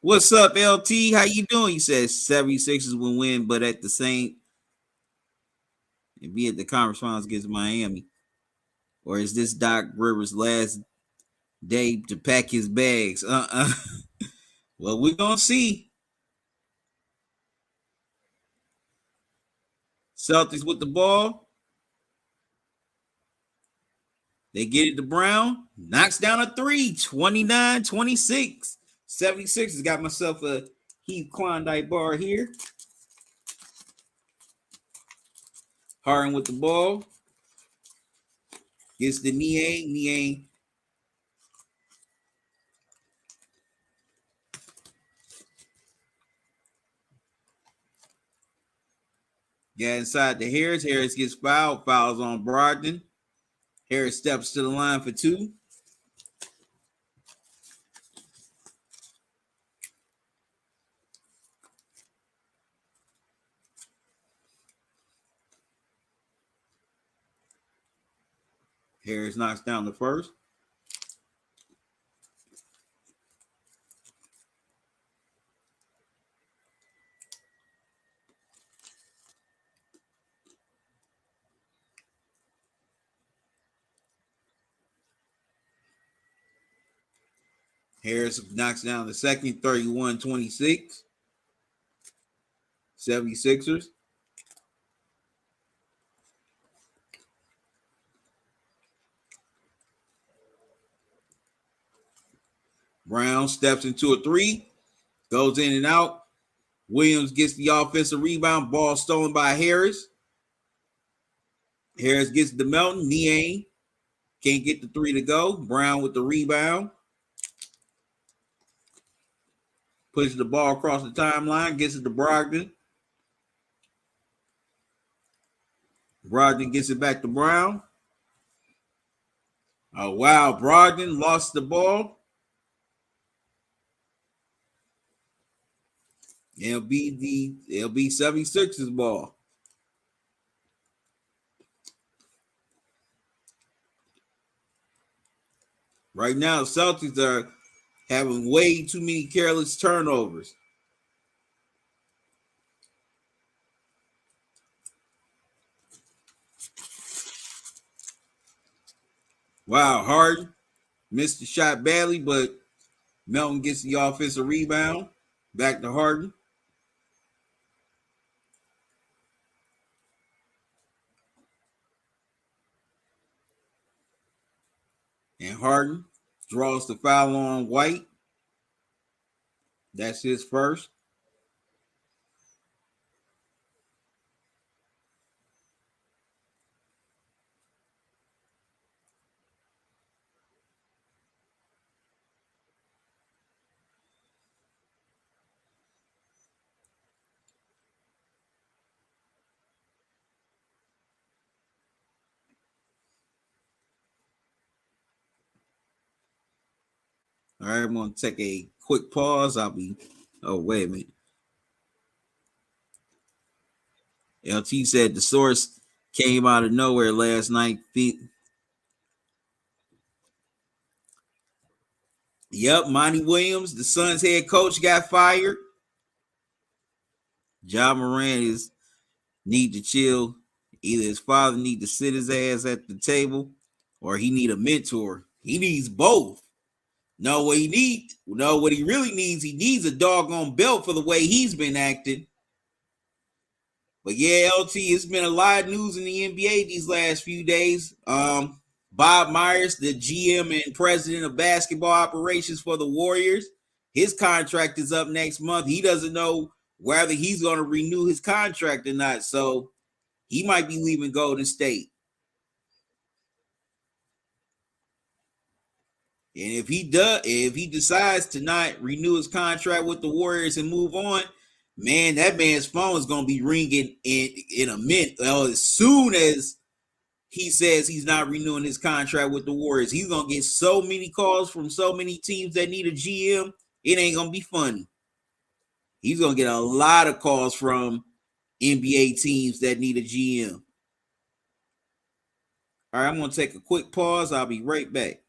What's up, LT? How you doing? You said 76ers will win, but at the same, and be at the conference finals against Miami. Or is this Doc Rivers' last day to pack his bags? Well, we're gonna see. Celtics with the ball. They get it to Brown. Knocks down a three. 29-26. 76 has got myself a Heath Klondike bar here. Harden with the ball. Gets the Niang. Niang. Yeah, inside the Harris. Harris gets fouled. Fouls on Brogdon. Harris steps to the line for two. Harris knocks down the first. Harris knocks down the second, 31-26. 76ers. Brown steps into a three, goes in and out. Williams gets the offensive rebound. Ball stolen by Harris. Harris gets the Melton. Niang can't get the three to go. Brown with the rebound. Pushes the ball across the timeline. Gets it to Brogdon. Brogdon gets it back to Brown. Oh, wow. Brogdon lost the ball. It'll be 76ers ball. Right now, the Celtics are having way too many careless turnovers. Wow, Harden missed the shot badly, but Melton gets the offensive rebound. Back to Harden. And Harden draws the foul on White. That's his first. All right, I'm going to take a quick pause. Oh, wait a minute. LT said the source came out of nowhere last night. Yep, Monty Williams, the Suns head coach, got fired. Ja Morant need to chill. Either his father need to sit his ass at the table, or he need a mentor. He needs both. No, what he really needs, he needs a doggone belt for the way he's been acting. But yeah, LT, it's been a lot of news in the NBA these last few days. Bob Myers, the GM and president of basketball operations for the Warriors, his contract is up next month. He doesn't know whether he's going to renew his contract or not. So he might be leaving Golden State. And if he decides to not renew his contract with the Warriors and move on, man, that man's phone is going to be ringing in a minute. Well, as soon as he says he's not renewing his contract with the Warriors, he's going to get so many calls from so many teams that need a GM. It ain't going to be funny. He's going to get a lot of calls from NBA teams that need a GM. All right, I'm going to take a quick pause. I'll be right back.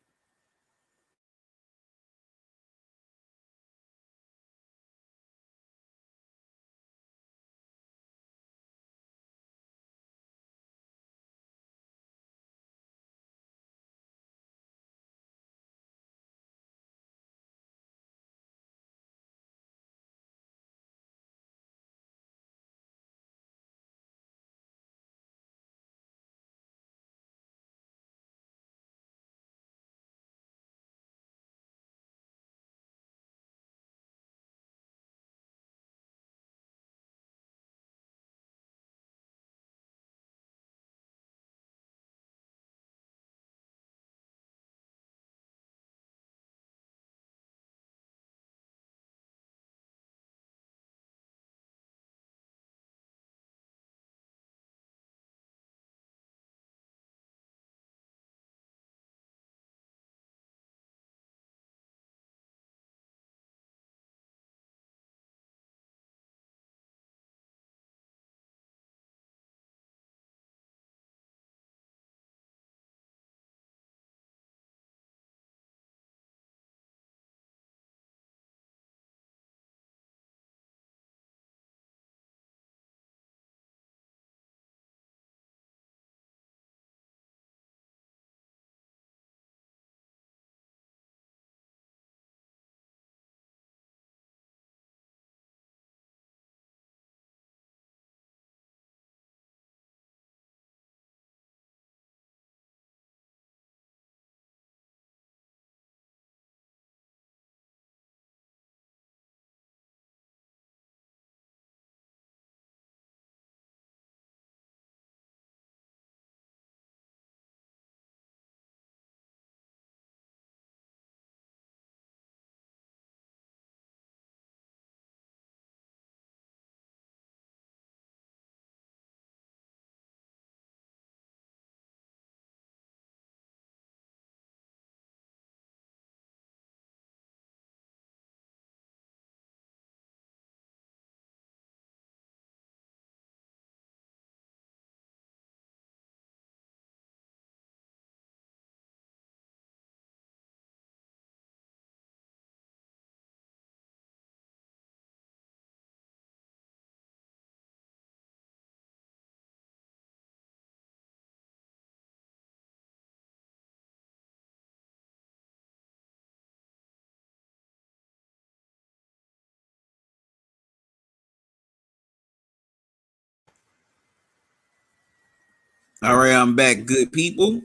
All right, I'm back, good people.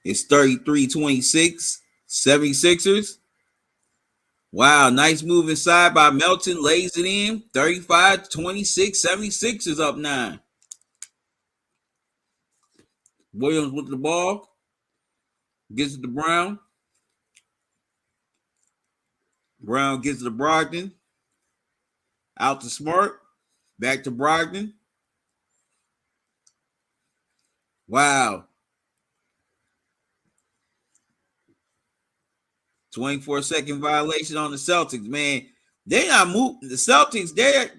It's 33-26, 76ers. Wow, nice move inside by Melton. Lays it in. 35-26, 76ers up 9. Williams with the ball. Gets it to Brown. Brown gets it to Brogdon. Out to Smart. Back to Brogdon. Wow. 24-second violation on the Celtics, man. They not moving. The Celtics, they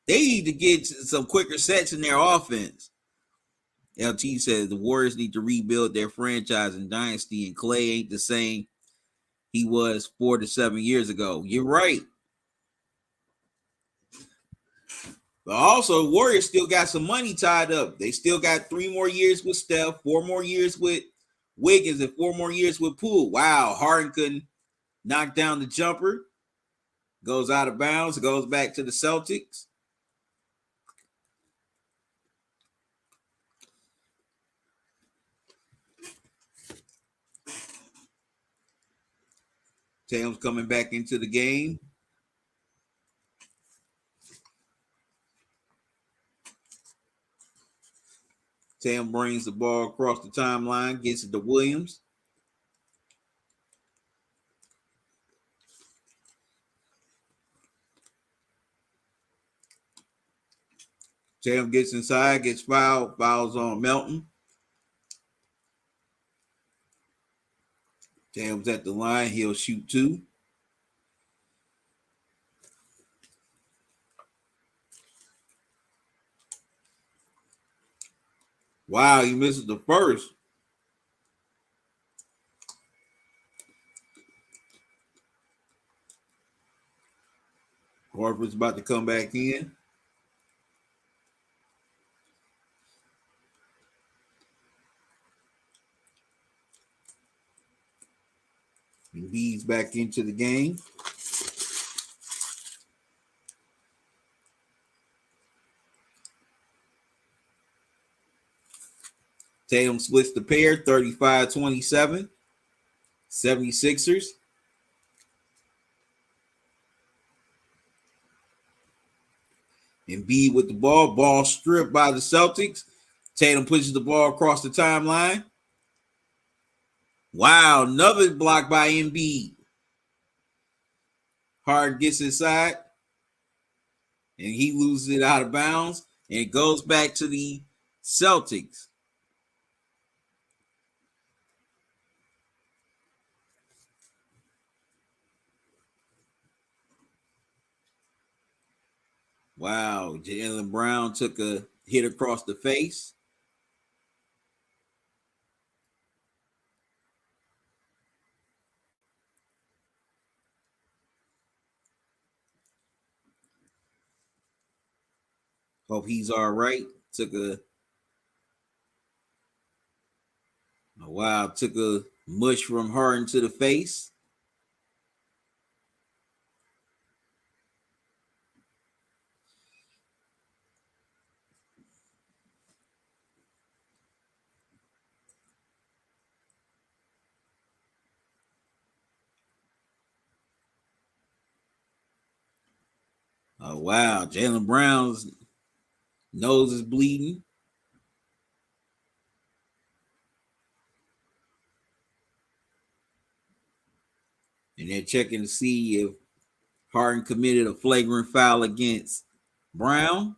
need to get some quicker sets in their offense. LT says the Warriors need to rebuild their franchise and dynasty, and Clay ain't the same he was 4 to 7 years ago. You're right. But also, Warriors still got some money tied up. They still got 3 more years with Steph, 4 more years with Wiggins, and 4 more years with Poole. Wow, Harden couldn't knock down the jumper. Goes out of bounds, goes back to the Celtics. Tatum's coming back into the game. Tatum brings the ball across the timeline, gets it to Williams. Tatum gets inside, gets fouled, fouls on Melton. Tatum's at the line, he'll shoot 2. Wow, he misses the first. Horford's about to come back in. Embiid's back into the game. Tatum splits the pair, 35-27. 76ers. Embiid with the ball. Ball stripped by the Celtics. Tatum pushes the ball across the timeline. Wow, another block by Embiid. Harden gets inside. And he loses it out of bounds. And it goes back to the Celtics. Wow, Jaylen Brown took a hit across the face. Hope he's all right. Took a mush from Harden to the face. Oh, wow. Jaylen Brown's nose is bleeding. And they're checking to see if Harden committed a flagrant foul against Brown.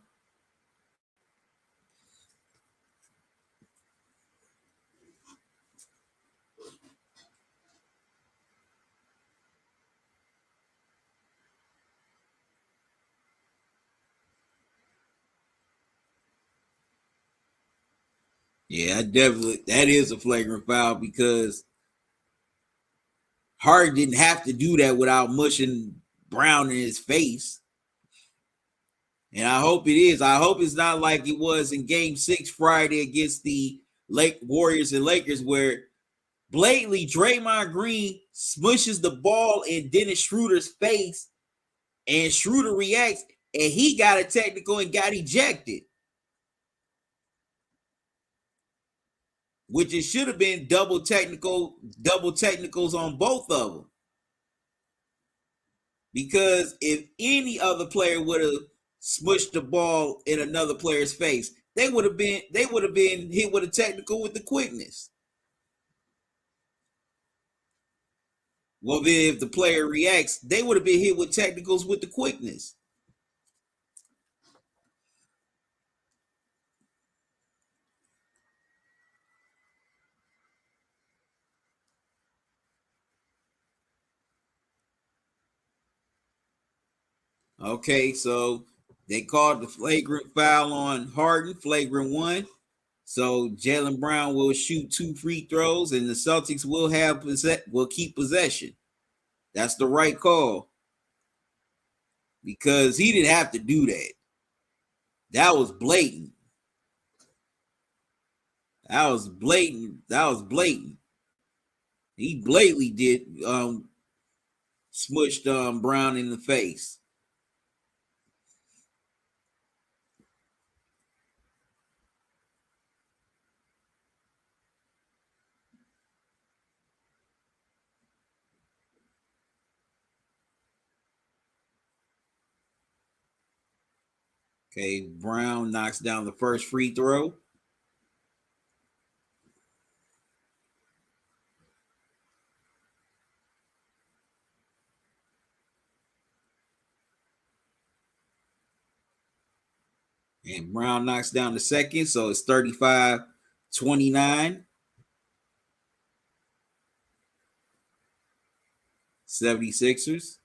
Yeah, that is a flagrant foul because Harden didn't have to do that without mushing Brown in his face. And I hope it is. I hope it's not like it was in Game 6 Friday against the Warriors and Lakers, where blatantly Draymond Green smushes the ball in Dennis Schroeder's face, and Schroeder reacts, and he got a technical and got ejected. which it should have been double technicals on both of them. Because if any other player would have smushed the ball in another player's face, they would have been hit with a technical with the quickness. Well, then if the player reacts, they would have been hit with technicals with the quickness. Okay, so they called the flagrant foul on Harden, flagrant one. So Jaylen Brown will shoot 2 free throws, and the Celtics will keep possession. That's the right call because he didn't have to do that. That was blatant. That was blatant. He blatantly did smushed Brown in the face. Okay, Brown knocks down the first free throw. And Brown knocks down the second, so it's 35-29. 76ers.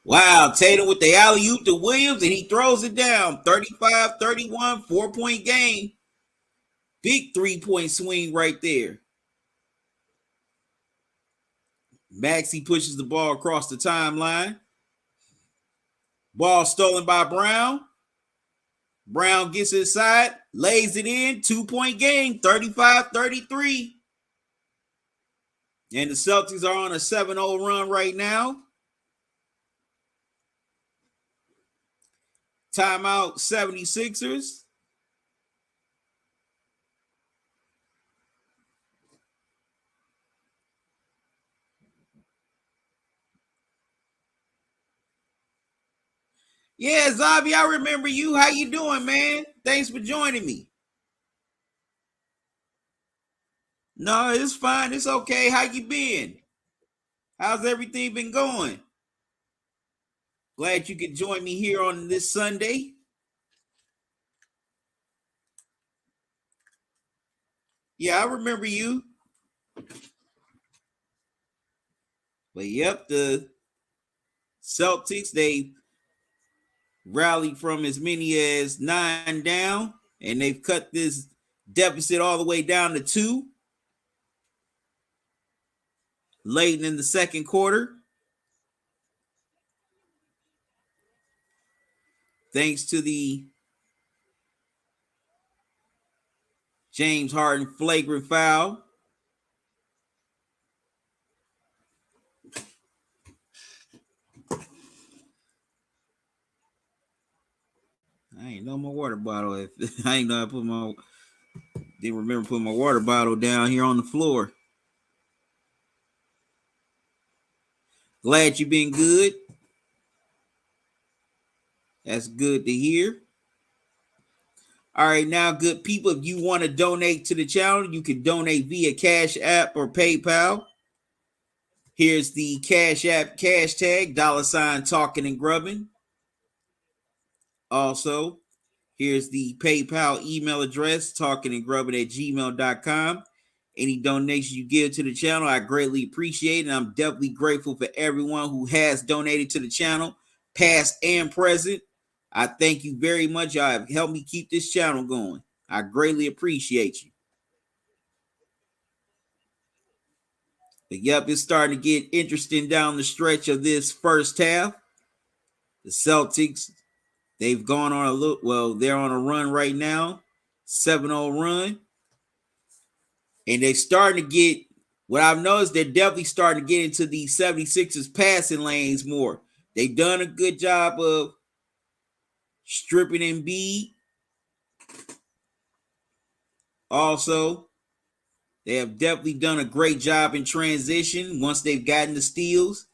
Wow, Tatum with the alley-oop to Williams, and he throws it down. 35-31, 4-point game. Big 3-point swing right there. Maxey pushes the ball across the timeline. Ball stolen by Brown. Brown gets inside, lays it in. 2-point game, 35-33. And the Celtics are on a 7-0 run right now. Timeout 76ers. Yeah, Zabi, I remember you. How you doing, man? Thanks for joining me. No, it's fine. It's okay. How you been? How's everything been going? Glad you could join me here on this Sunday. Yeah, I remember you. But yep, the Celtics, they rallied from as many as 9 down, and they've cut this deficit all the way down to 2 late in the second quarter. Thanks to the James Harden flagrant foul. I ain't know my water bottle. I ain't know I didn't remember putting my water bottle down here on the floor. Glad you've been good. That's good to hear. All right, now, good people, if you want to donate to the channel, you can donate via Cash App or PayPal. Here's the Cash App cash tag, $ Talkin and Grubbin. Also, here's the PayPal email address, talkinandgrubbin@gmail.com. Any donation you give to the channel, I greatly appreciate it. And I'm definitely grateful for everyone who has donated to the channel, past and present. I thank you very much. Y'all have helped me keep this channel going. I greatly appreciate you. But yep, it's starting to get interesting down the stretch of this first half. The Celtics, they've gone on they're on a run right now. 7-0 run. And they're starting to get, what I've noticed, they're definitely starting to get into the 76ers passing lanes more. They've done a good job of stripping Embiid. Also, they have definitely done a great job in transition once they've gotten the steals.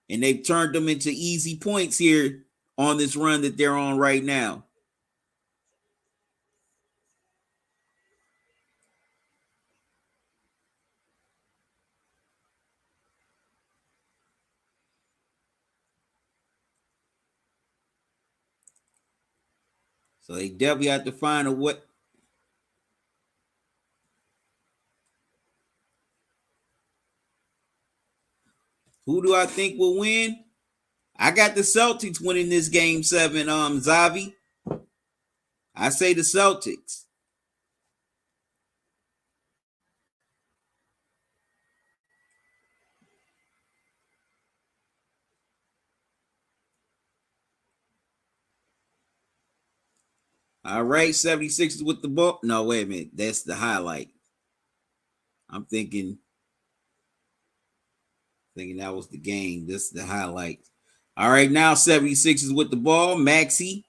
And they've turned them into easy points here on this run that they're on right now. So they definitely have to find a what. Who do I think will win? I got the Celtics winning this game 7, Zavi. I say the Celtics. All right, 76ers with the ball. No, wait a minute. That's the highlight. I'm thinking that was the game. This is the highlight. All right, now 76ers with the ball. Maxey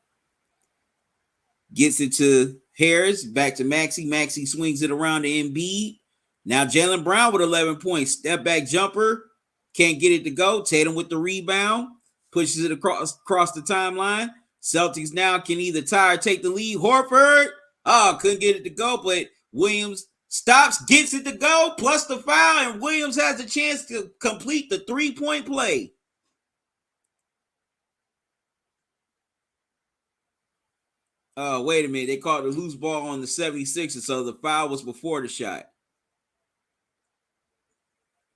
gets it to Harris. Back to Maxey. Maxey swings it around to Embiid. Now Jaylen Brown with 11 points. Step back jumper. Can't get it to go. Tatum with the rebound. Pushes it across the timeline. Celtics now can either tie or take the lead. Horford. Couldn't get it to go, but Williams stops, gets it to go, plus the foul, and Williams has a chance to complete the 3-point play. Wait a minute. They called the loose ball on the 76ers, so the foul was before the shot.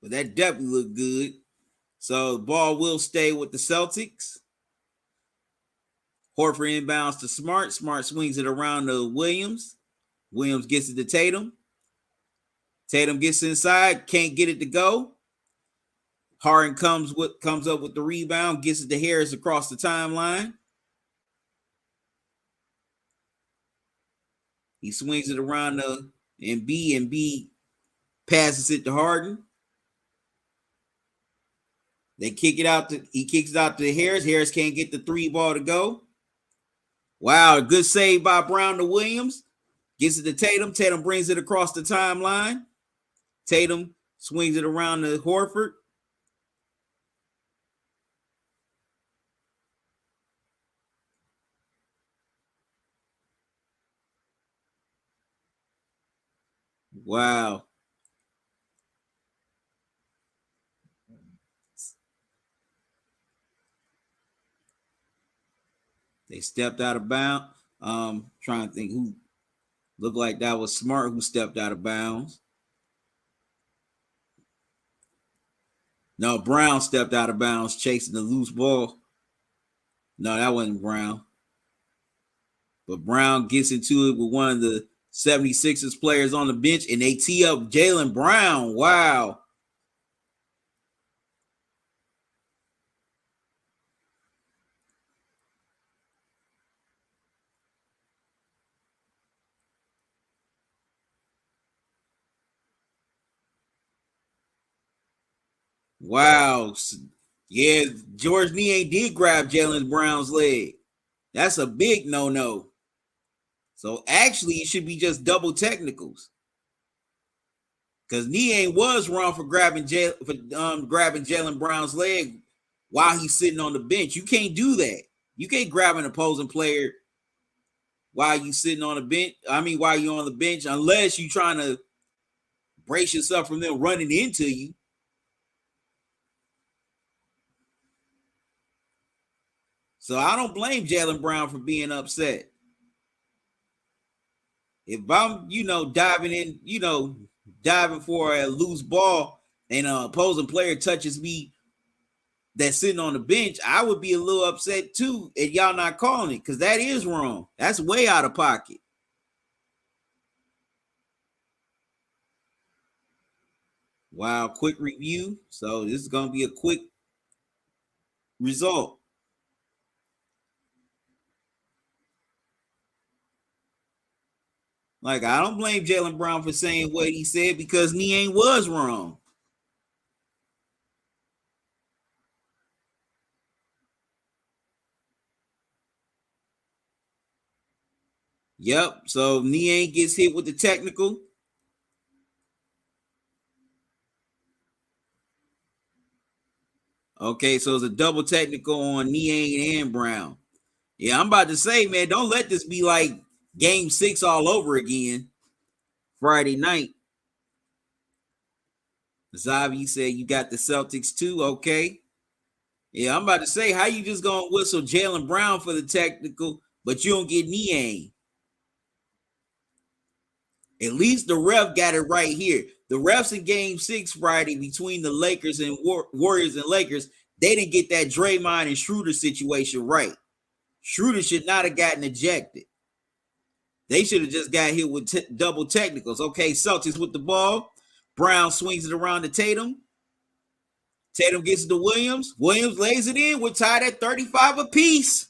But that definitely looked good. So the ball will stay with the Celtics. Horford inbounds to Smart. Smart swings it around to Williams. Williams gets it to Tatum. Tatum gets inside, can't get it to go. Harden comes up with the rebound, gets it to Harris across the timeline. He swings it around to Embiid, and B passes it to Harden. He kicks it out to Harris. Harris can't get the 3 ball to go. Wow, a good save by Brown to Williams. Gets it to Tatum. Tatum brings it across the timeline. Tatum swings it around to Horford. Wow. They stepped out of bounds. Trying to think who looked like that was Smart who stepped out of bounds. No, Brown stepped out of bounds chasing the loose ball. No, that wasn't Brown. But Brown gets into it with one of the 76ers players on the bench, and they tee up Jaylen Brown. Wow. Wow. Yeah, George Niang did grab Jaylen Brown's leg. That's a big no-no. So actually, it should be just double technicals. Because Niang was wrong for grabbing Jaylen Brown's leg while he's sitting on the bench. You can't do that. You can't grab an opposing player while you sitting on the bench. While you're on the bench, unless you're trying to brace yourself from them running into you. So I don't blame Jaylen Brown for being upset. If I'm, diving for a loose ball and an opposing player touches me that's sitting on the bench, I would be a little upset too if y'all not calling it, because that is wrong. That's way out of pocket. Wow, quick review. So this is going to be a quick result. Like, I don't blame Jaylen Brown for saying what he said because Niang was wrong. Yep. So Niang gets hit with the technical. Okay, so it's a double technical on Niang and Brown. Yeah, I'm about to say, man, don't let this be like game 6 all over again. Friday night. Zavi said you got the Celtics too. Okay. Yeah, I'm about to say, how you just gonna whistle Jaylen Brown for the technical, but you don't get Niang? At least the ref got it right here. The refs in game 6 Friday between the Lakers and Warriors and Lakers, they didn't get that Draymond and Schroeder situation right. Schroeder should not have gotten ejected. They should have just got hit with double technicals. Okay, Celtics with the ball. Brown swings it around to Tatum. Tatum gets it to Williams. Williams lays it in. We're tied at 35 apiece.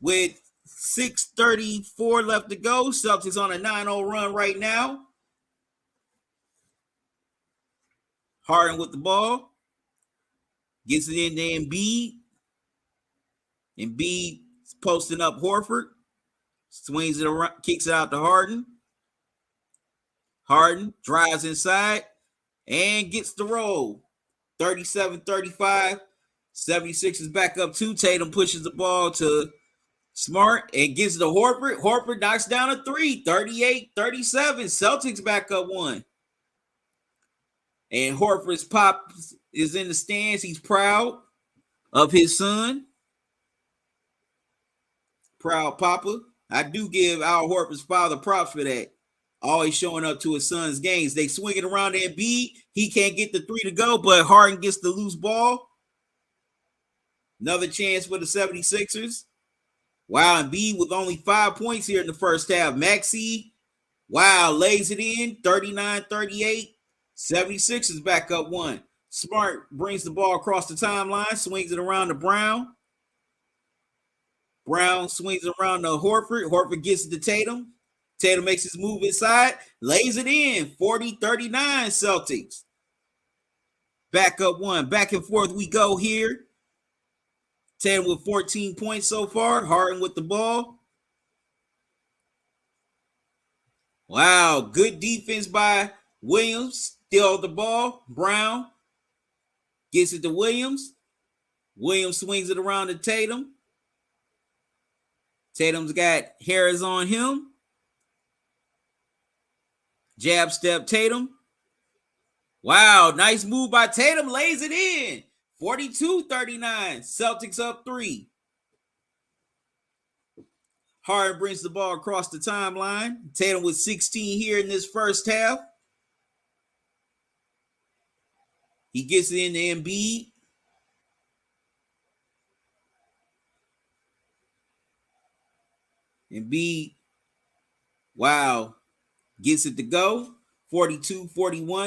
With 6:34 left to go. Celtics on a 9-0 run right now. Harden with the ball. Gets it into Embiid. Embiid posting up Horford. Swings it around, kicks it out to Harden. Harden drives inside and gets the roll. 37-35. 76 is back up 2. Tatum pushes the ball to Smart and gives it to Horford. Horford knocks down a 3. 38-37. Celtics back up 1. And Horford's pop is in the stands. He's proud of his son. Proud papa. I do give Al Horford's father props for that. Always showing up to his son's games. They swing it around to Embiid. He can't get the 3 to go, but Harden gets the loose ball. Another chance for the 76ers. Wow, Embiid with only 5 points here in the first half. Maxey, wow, lays it in. 39-38. 76ers back up 1. Smart brings the ball across the timeline, swings it around to Brown. Brown swings it around to Horford. Horford gets it to Tatum. Tatum makes his move inside, lays it in. 40-39 Celtics. Back up 1. Back and forth we go here. Tatum with 14 points so far. Harden with the ball. Wow, good defense by Williams. Still the ball. Brown gets it to Williams. Williams swings it around to Tatum. Tatum's got Harris on him. Jab step Tatum. Wow, nice move by Tatum. Lays it in. 42-39. Celtics up 3. Harden brings the ball across the timeline. Tatum with 16 here in this first half. He gets it into Embiid. Embiid, wow, gets it to go. 42-41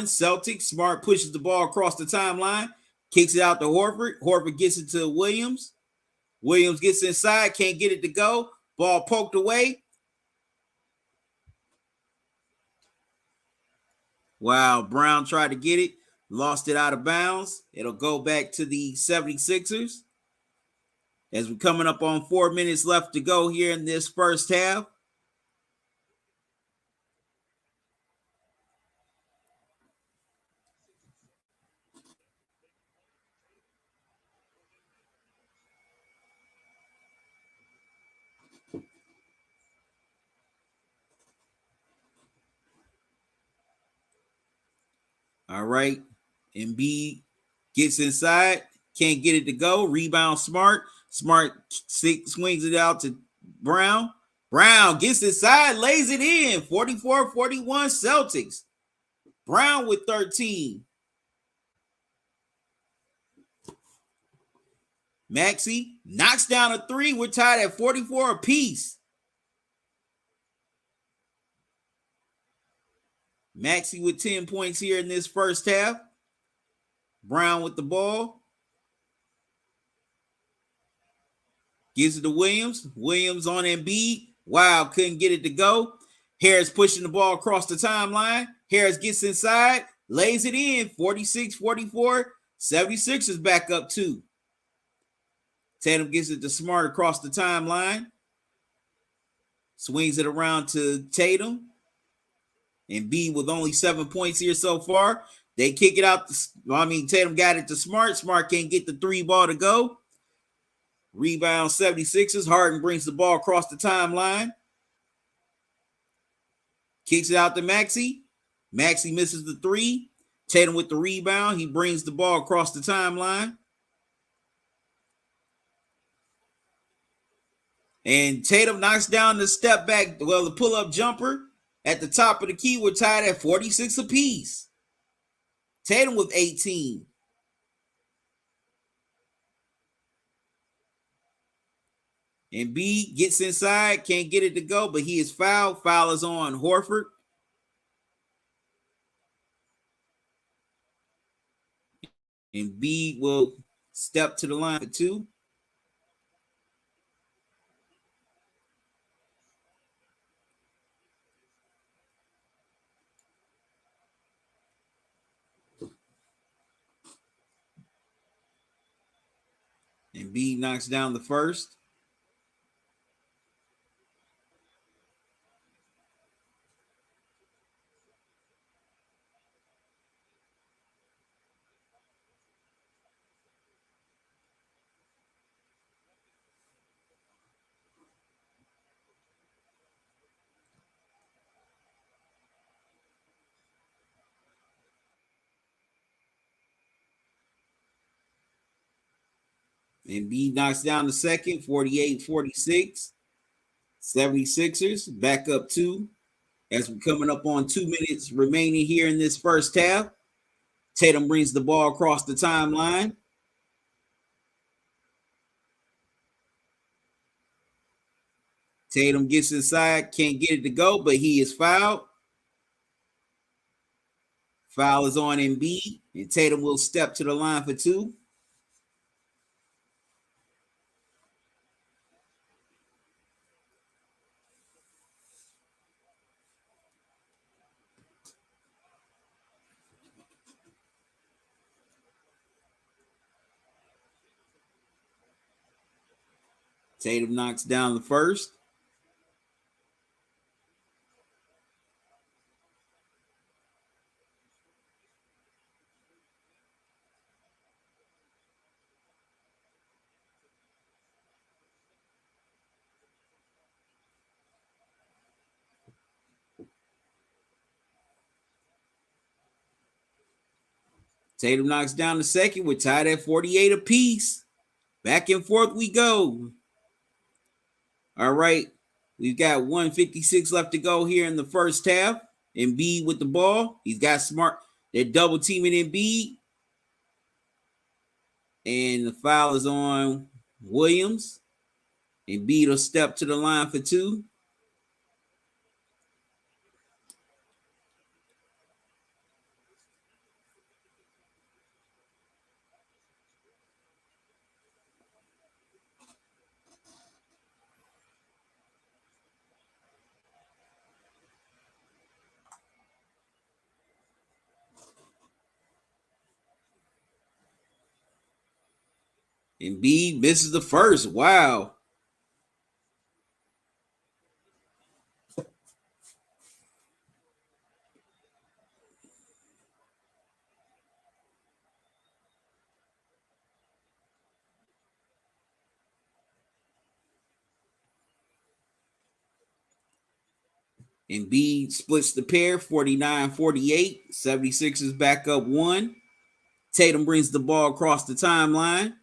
Celtics. Smart pushes the ball across the timeline. Kicks it out to Horford. Horford gets it to Williams. Williams gets inside. Can't get it to go. Ball poked away. Wow, Brown tried to get it. Lost it out of bounds. It'll go back to the 76ers. As we're coming up on 4 minutes left to go here in this first half. All right. Embiid gets inside. Can't get it to go. Rebound Smart. Smart swings it out to Brown. Brown gets inside, lays it in. 44-41 Celtics. Brown with 13. Maxey knocks down a 3. We're tied at 44 apiece. Maxey with 10 points here in this first half. Brown with the ball. Gives it to Williams. Williams on Embiid. Wow, couldn't get it to go. Harris pushing the ball across the timeline. Harris gets inside, lays it in, 46-44. 76ers back up 2. Tatum gets it to Smart across the timeline. Swings it around to Tatum. Embiid with only 7 points here so far. They kick it out. Tatum got it to Smart. Smart can't get the 3 ball to go. Rebound 76ers. Harden brings the ball across the timeline. Kicks it out to Maxey. Maxey misses the 3. Tatum with the rebound. He brings the ball across the timeline. And Tatum knocks down the step back, the pull-up jumper at the top of the key. We're tied at 46 apiece. Tatum with 18. Embiid gets inside, can't get it to go, but he is fouled. Foul is on Horford. Embiid will step to the line for 2. Embiid knocks down the first. Embiid knocks down the second, 48-46. 76ers back up 2 as we're coming up on 2 minutes remaining here in this first half. Tatum brings the ball across the timeline. Tatum gets inside, can't get it to go, but he is fouled. Foul is on Embiid, and Tatum will step to the line for 2. Tatum knocks down the first. Tatum knocks down the second. We're tied at 48 apiece. Back and forth we go. All right. We've got 156 left to go here in the first half. Embiid with the ball. He's got Smart. They're double teaming Embiid. And the foul is on Williams. Embiid will step to the line for 2. Embiid misses the first. Wow. Embiid splits the pair, 49-48. 76ers back up 1. Tatum brings the ball across the timeline.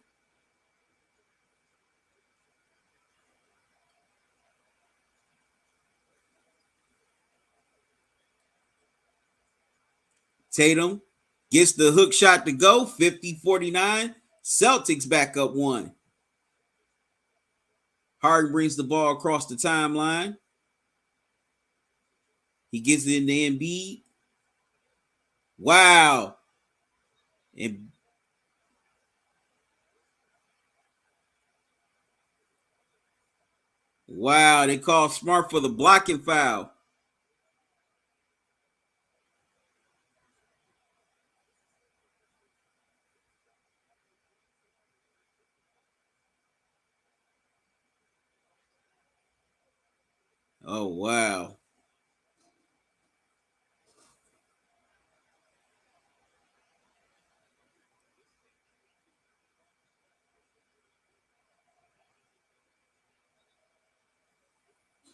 Tatum gets the hook shot to go, 50-49. Celtics back up 1. Harden brings the ball across the timeline. He gets it into Embiid. Wow. And Wow, they called Smart for the blocking foul. Oh, wow.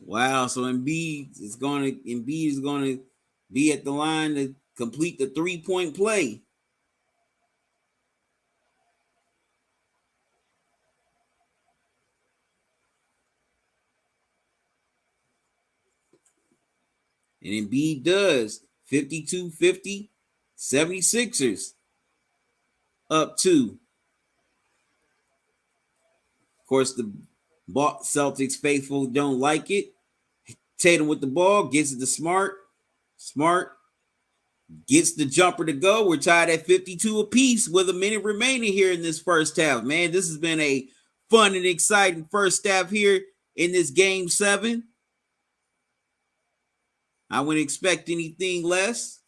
Wow. So Embiid is gonna be at the line to complete the 3-point play. And Embiid does 52-50, 76ers up 2. Of course, the Celtics faithful don't like it. Tatum with the ball, gets it to Smart. Smart gets the jumper to go. We're tied at 52 apiece with a minute remaining here in this first half. Man, this has been a fun and exciting first half here in this game 7. I wouldn't expect anything less.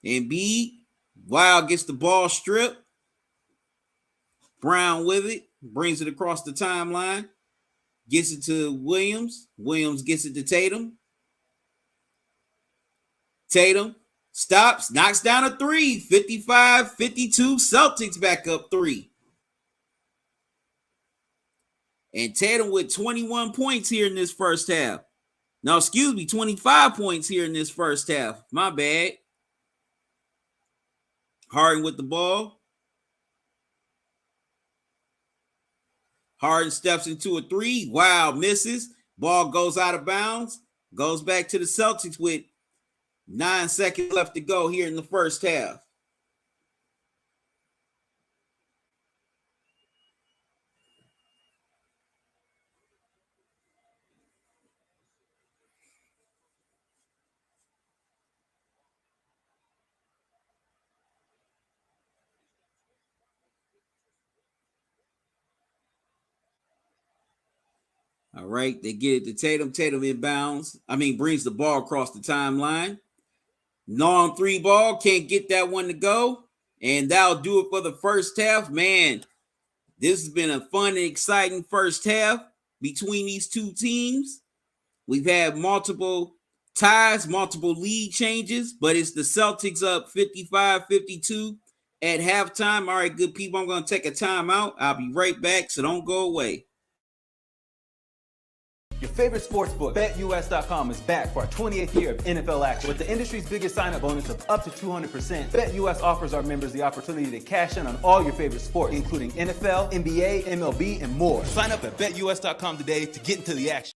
Embiid, Wild gets the ball stripped. Brown with it, brings it across the timeline, gets it to Williams. Williams gets it to Tatum. Tatum stops, knocks down a 3, 55-52. Celtics back up 3. And Tatum with 21 points here in this first half. No, excuse me, 25 points here in this first half. My bad. Harden with the ball. Harden steps into a 3. Wow, misses. Ball goes out of bounds. Goes back to the Celtics with 9 seconds left to go here in the first half. All right, they get it to Tatum. Tatum inbounds. Brings the ball across the timeline. Long 3 ball, can't get that one to go. And that'll do it for the first half. Man, this has been a fun and exciting first half between these two teams. We've had multiple ties, multiple lead changes, but it's the Celtics up 55-52 at halftime. All right, good people, I'm going to take a timeout. I'll be right back, so don't go away. Your favorite sportsbook, BetUS.com, is back for our 28th year of NFL action. With the industry's biggest sign-up bonus of up to 200%, BetUS offers our members the opportunity to cash in on all your favorite sports, including NFL, NBA, MLB, and more. Sign up at BetUS.com today to get into the action.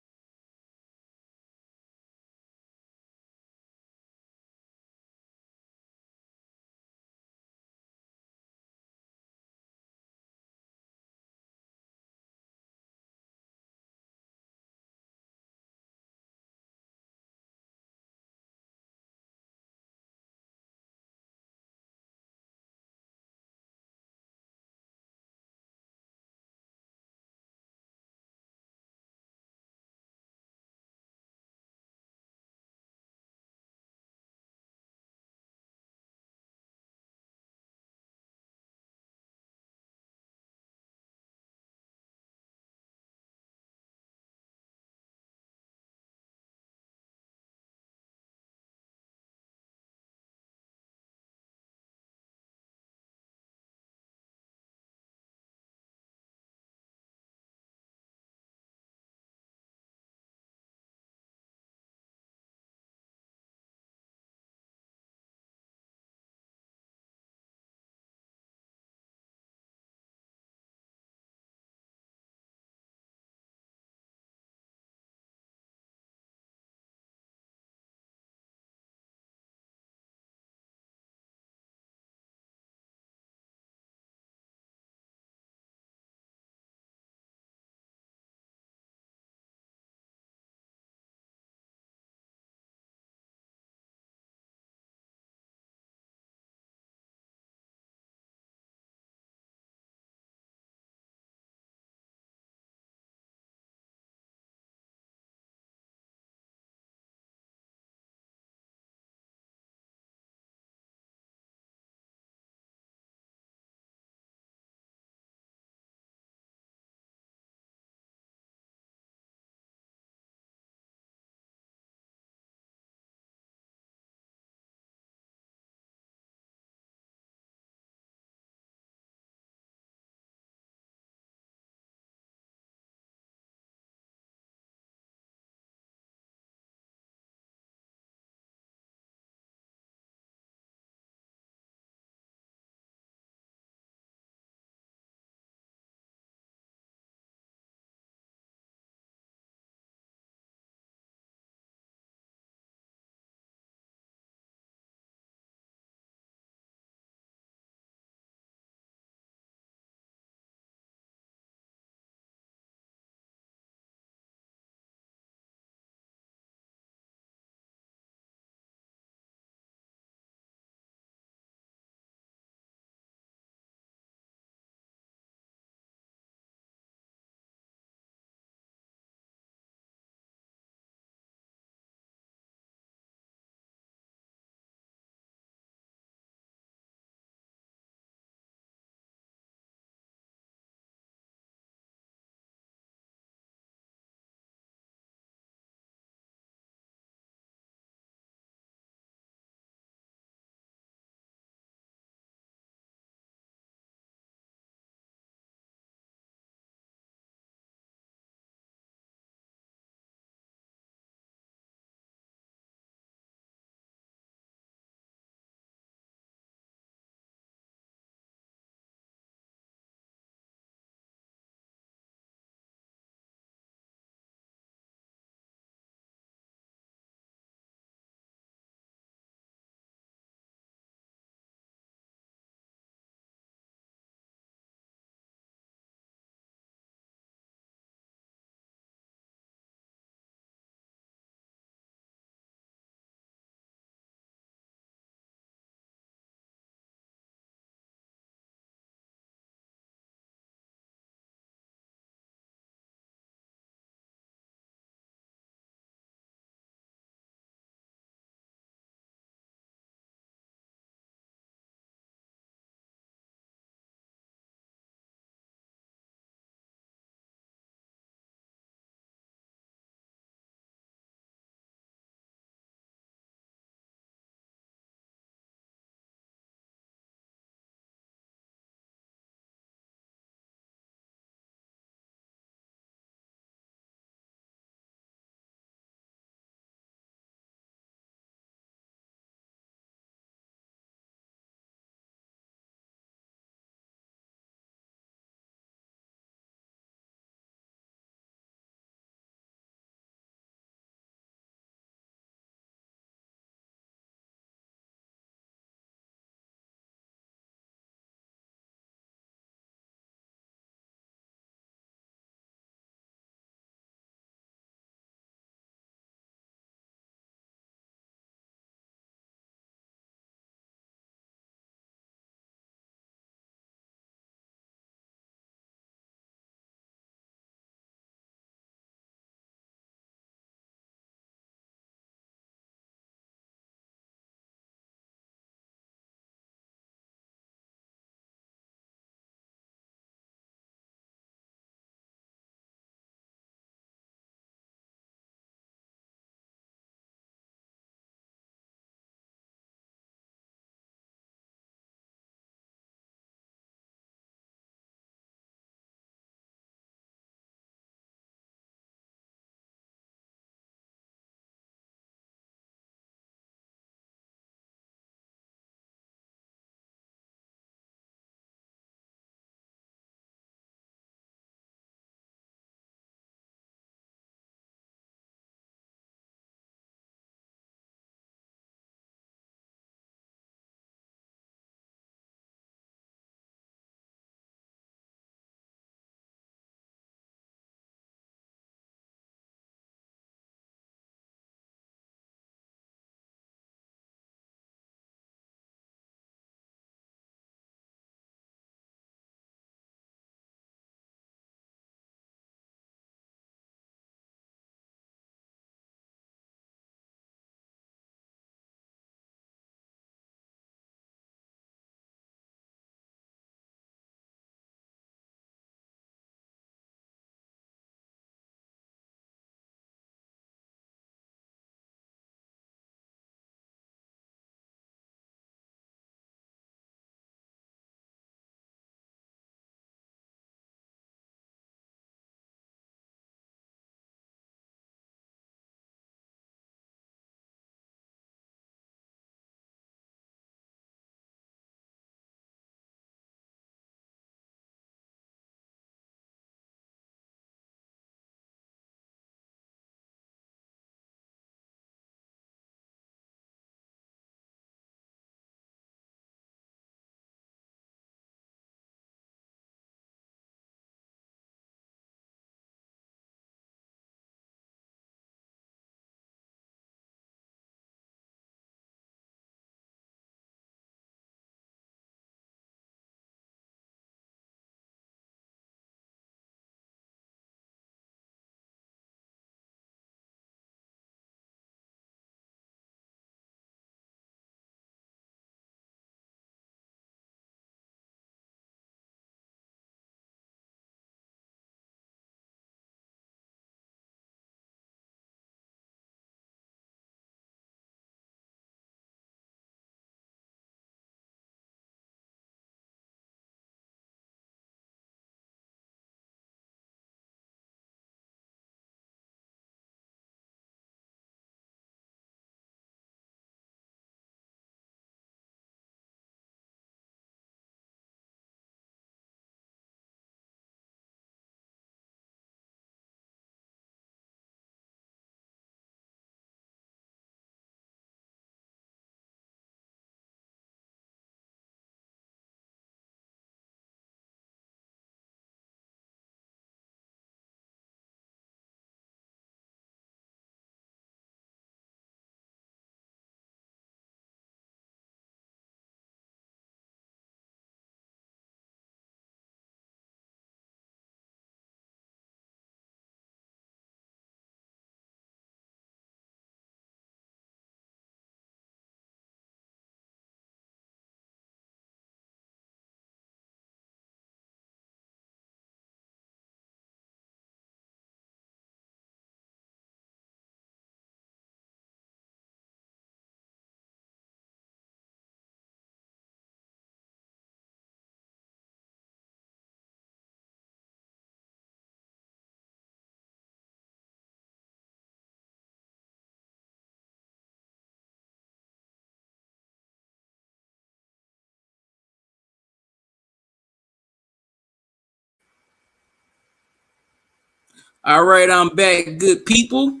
All right, I'm back, good people.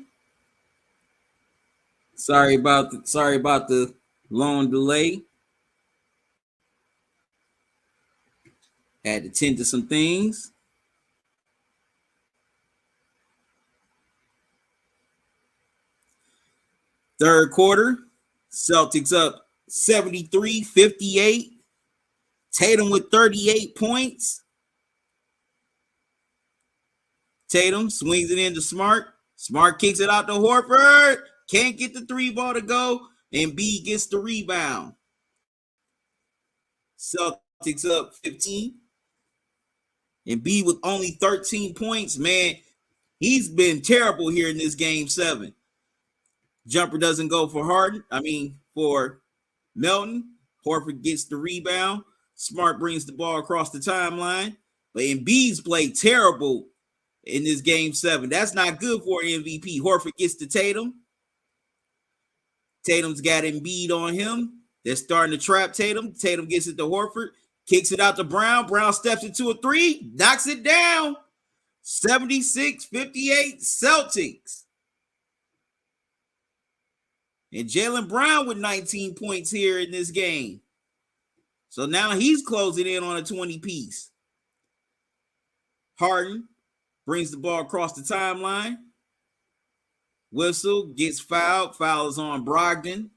Sorry about the long delay. Had to tend to some things. Third quarter, Celtics up 73-58. Tatum with 38 points. Tatum swings it into Smart. Smart kicks it out to Horford. Can't get the three ball to go. And B gets the rebound. Celtics up 15. And B with only 13 points. Man, he's been terrible here in this game 7. Jumper doesn't go for for Melton. Horford gets the rebound. Smart brings the ball across the timeline. But Embiid's played terrible in this game 7. That's not good for an MVP. Horford gets to Tatum. Tatum's got Embiid on him. They're starting to trap Tatum. Tatum gets it to Horford. Kicks it out to Brown. Brown steps into a three. Knocks it down. 76-58 Celtics. And Jaylen Brown with 19 points here in this game. So now he's closing in on a 20-piece. Harden brings the ball across the timeline. Whistle, gets fouled. Foul is on Brogdon.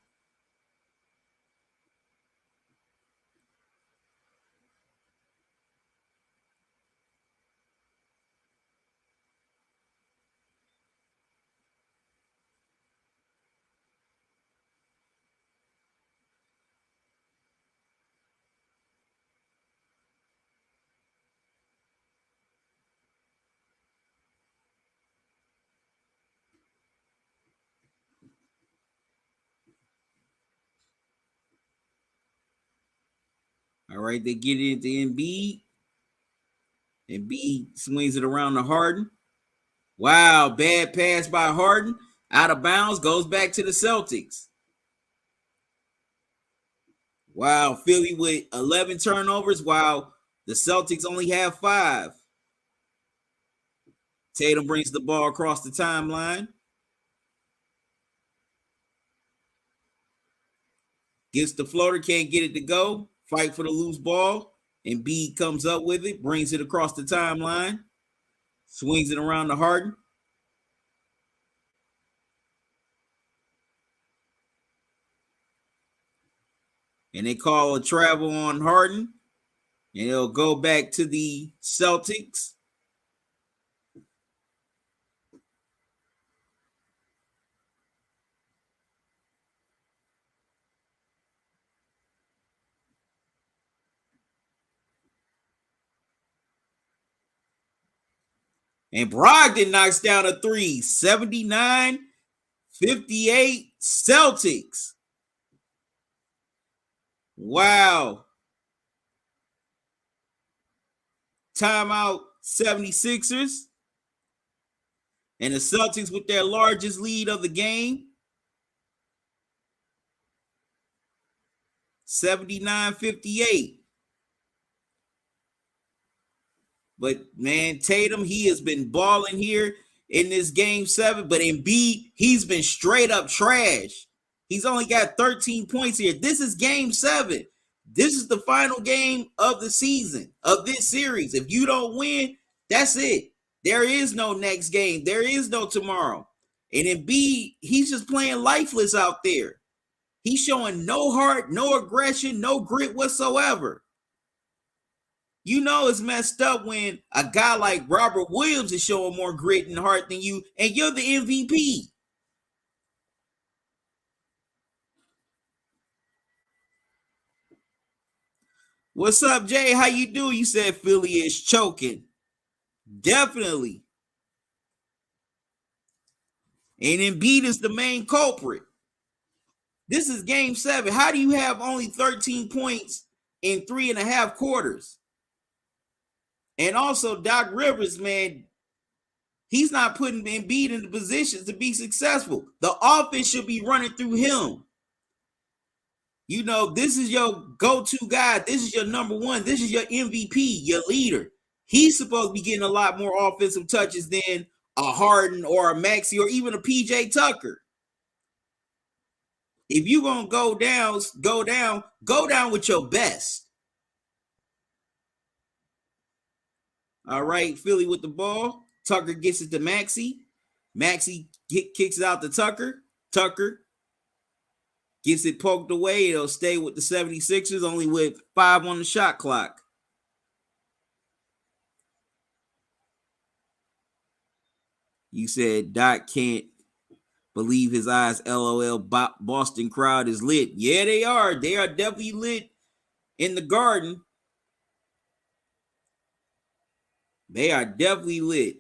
All right, they get it into Embiid. Embiid swings it around to Harden. Wow, bad pass by Harden. Out of bounds, goes back to the Celtics. Wow, Philly with 11 turnovers, while the Celtics only have 5. Tatum brings the ball across the timeline. Gets the floater, can't get it to go. Fight for the loose ball. Embiid comes up with it, brings it across the timeline. Swings it around to Harden. And they call a travel on Harden. And it'll go back to the Celtics. And Brogdon knocks down a three. 79-58 Celtics. Wow. Timeout 76ers. And the Celtics with their largest lead of the game. 79-58. But man, Tatum, he has been balling here in this game 7. But Embiid, he's been straight up trash. He's only got 13 points here. This is game 7. This is the final game of the season, of this series. If you don't win, that's it. There is no next game. There is no tomorrow. And Embiid, he's just playing lifeless out there. He's showing no heart, no aggression, no grit whatsoever. You know it's messed up when a guy like Robert Williams is showing more grit and heart than you, and you're the MVP. What's up, Jay? How you doing? You said Philly is choking. Definitely. And Embiid is the main culprit. This is game 7. How do you have only 13 points in 3.5 quarters? And also, Doc Rivers, man, he's not putting Embiid in the positions to be successful. The offense should be running through him. You know, this is your go-to guy. This is your number one. This is your MVP, your leader. He's supposed to be getting a lot more offensive touches than a Harden or a Maxey or even a PJ Tucker. If you're gonna go down with your best. All right, Philly with the ball. Tucker gets it to Maxey. Maxey kicks it out to Tucker. Tucker gets it poked away. It'll stay with the 76ers, only with 5 on the shot clock. You said Doc can't believe his eyes. LOL. Boston crowd is lit. Yeah, they are. They are definitely lit in the Garden. They are definitely lit.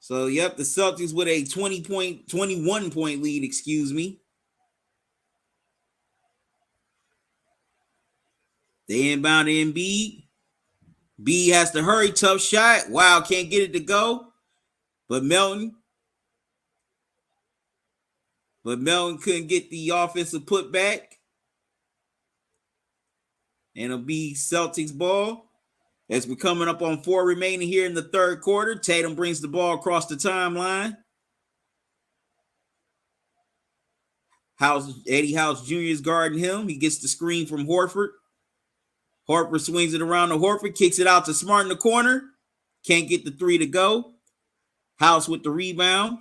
So, yep, the Celtics with a 21 point lead, excuse me. They inbound to Embiid. B has to hurry. Tough shot. Wow, can't get it to go. But Melton couldn't get the offensive putback. And it'll be Celtics ball. As we're coming up on 4 remaining here in the third quarter, Tatum brings the ball across the timeline. Eddie House Jr. is guarding him. He gets the screen from Horford. Horford swings it around to Horford, kicks it out to Smart in the corner. Can't get the 3 to go. House with the rebound.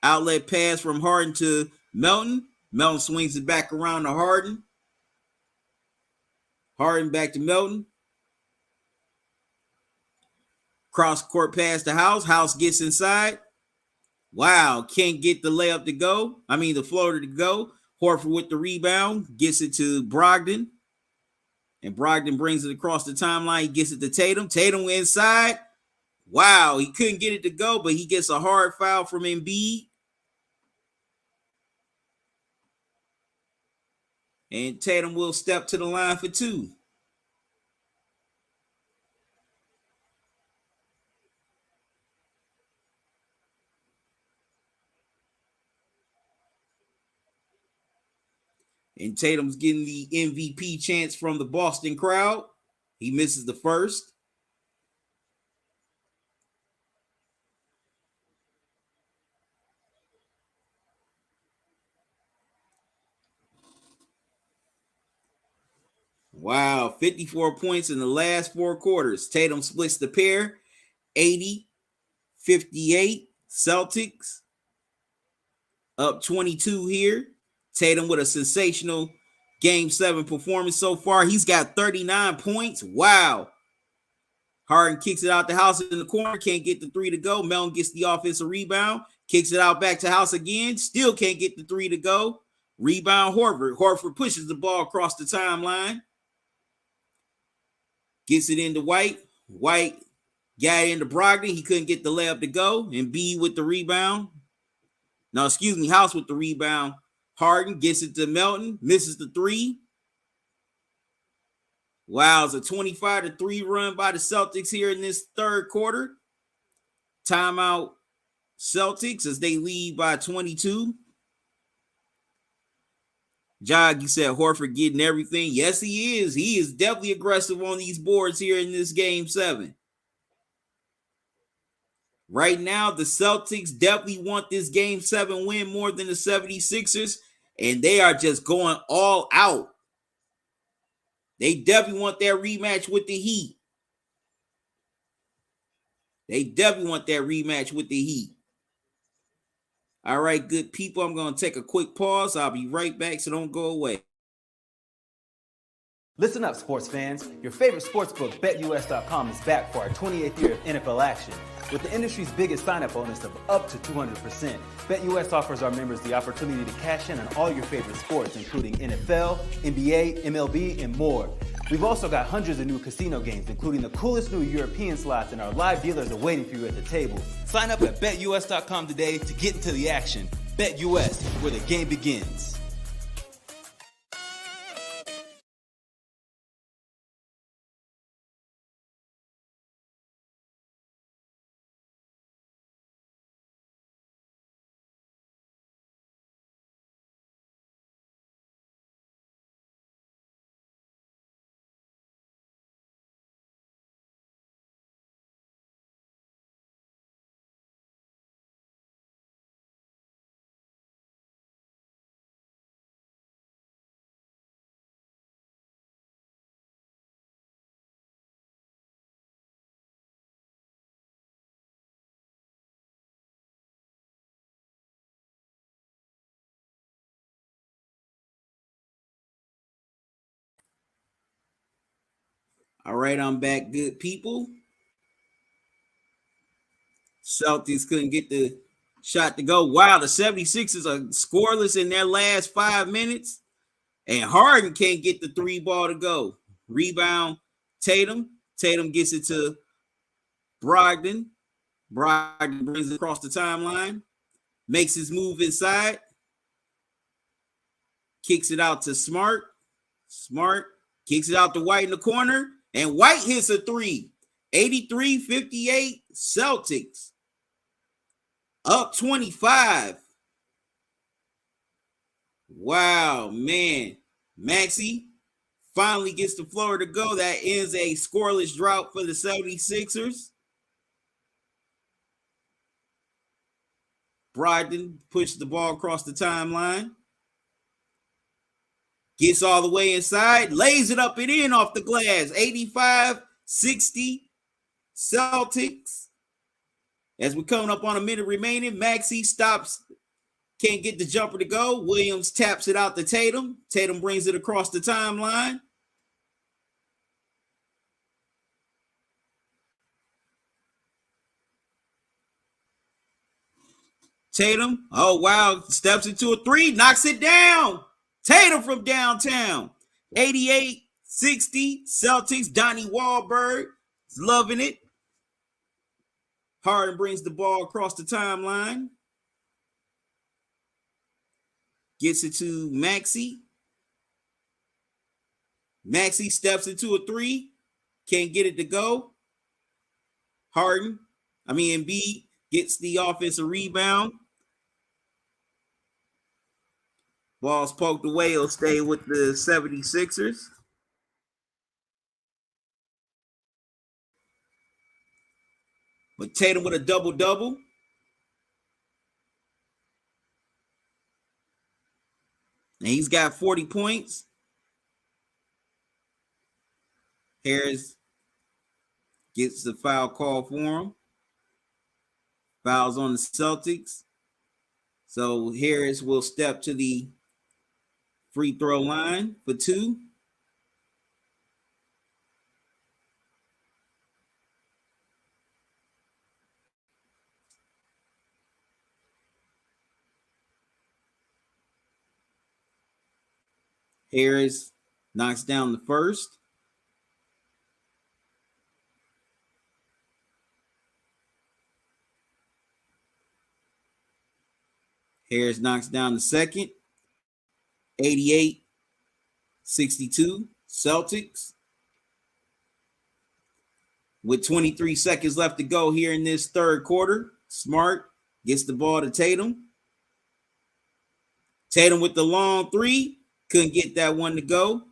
Outlet pass from Harden to Melton. Melton swings it back around to Harden. Harden back to Melton. Cross court pass to House. House gets inside. Wow, can't get the layup to go. The floater to go. Horford with the rebound. Gets it to Brogdon. And Brogdon brings it across the timeline. He gets it to Tatum. Tatum inside. Wow, he couldn't get it to go, but he gets a hard foul from Embiid. And Tatum will step to the line for 2. And Tatum's getting the MVP chance from the Boston crowd. He misses the first. Wow, 54 points in the last 4 quarters. Tatum splits the pair. 80-58. Celtics up 22 here. Tatum with a sensational Game 7 performance so far. He's got 39 points. Wow. Harden kicks it out the House in the corner. Can't get the 3 to go. Melton gets the offensive rebound. Kicks it out back to House again. Still can't get the 3 to go. Rebound Horford. Horford pushes the ball across the timeline. Gets it into White. White got into Brogdon. He couldn't get the layup to go. And B with the rebound. House with the rebound. Harden gets it to Melton. Misses the 3. Wow, it's a 25-3 run by the Celtics here in this third quarter. Timeout Celtics as they lead by 22. Jog, you said Horford getting everything. Yes, he is. He is definitely aggressive on these boards here in this Game 7. Right now, the Celtics definitely want this Game 7 win more than the 76ers, and they are just going all out. They definitely want that rematch with the Heat. All right, good people, I'm going to take a quick pause. I'll be right back, so don't go away. Listen up, sports fans. Your favorite sportsbook, BetUS.com, is back for our 28th year of NFL action. With the industry's biggest sign-up bonus of up to 200%, BetUS offers our members the opportunity to cash in on all your favorite sports, including NFL, NBA, MLB, and more. We've also got hundreds of new casino games, including the coolest new European slots, and our live dealers are waiting for you at the table. Sign up at BetUS.com today to get into the action. BetUS, where the game begins. All right, I'm back, good people. Celtics couldn't get the shot to go. Wow, the 76ers are scoreless in their last 5 minutes. And Harden can't get the three ball to go. Rebound, Tatum. Tatum gets it to Brogdon. Brogdon brings it across the timeline. Makes his move inside. Kicks it out to Smart. Smart kicks it out to White in the corner. And White hits a three. 83-58 Celtics. Up 25. Wow, man. Maxey finally gets the floor to go. That ends a scoreless drought for the 76ers. Brogdon pushes the ball across the timeline. Gets all the way inside. Lays it up and in off the glass. 85-60 Celtics. As we're coming up on a minute remaining, Maxey stops. Can't get the jumper to go. Williams taps it out to Tatum. Tatum brings it across the timeline. Tatum, oh wow, steps into a three, knocks it down. Tatum from downtown. 88-60 Celtics. Donnie Wahlberg is loving it. Harden brings the ball across the timeline. Gets it to Maxey. Maxey steps into a three. Can't get it to go. Embiid gets the offensive rebound. Ball's poked away. It'll stay with the 76ers. But Tatum with a double-double. And he's got 40 points. Harris gets the foul call for him. Fouls on the Celtics. So Harris will step to the free throw line for two. Harris knocks down the first. Harris knocks down the second. 88-62 Celtics. With 23 seconds left to go here in this third quarter, Smart gets the ball to Tatum. Tatum with the long three. Couldn't get that one to go.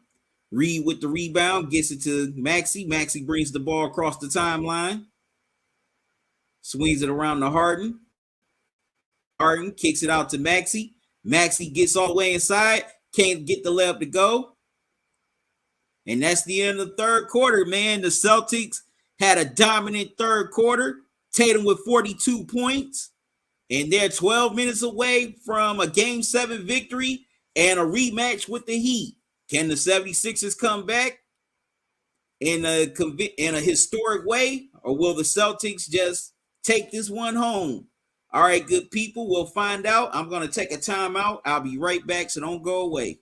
Reed with the rebound. Gets it to Maxey. Maxey brings the ball across the timeline. Swings it around to Harden. Harden kicks it out to Maxey. Maxey gets all the way inside. Can't get the layup to go. And that's the end of the third quarter, man. The Celtics had a dominant third quarter. Tatum with 42 points. And they're 12 minutes away from a Game 7 victory and a rematch with the Heat. Can the 76ers come back in a historic way, or will the Celtics just take this one home? All right, good people, we'll find out. I'm going to take a timeout. I'll be right back, so don't go away.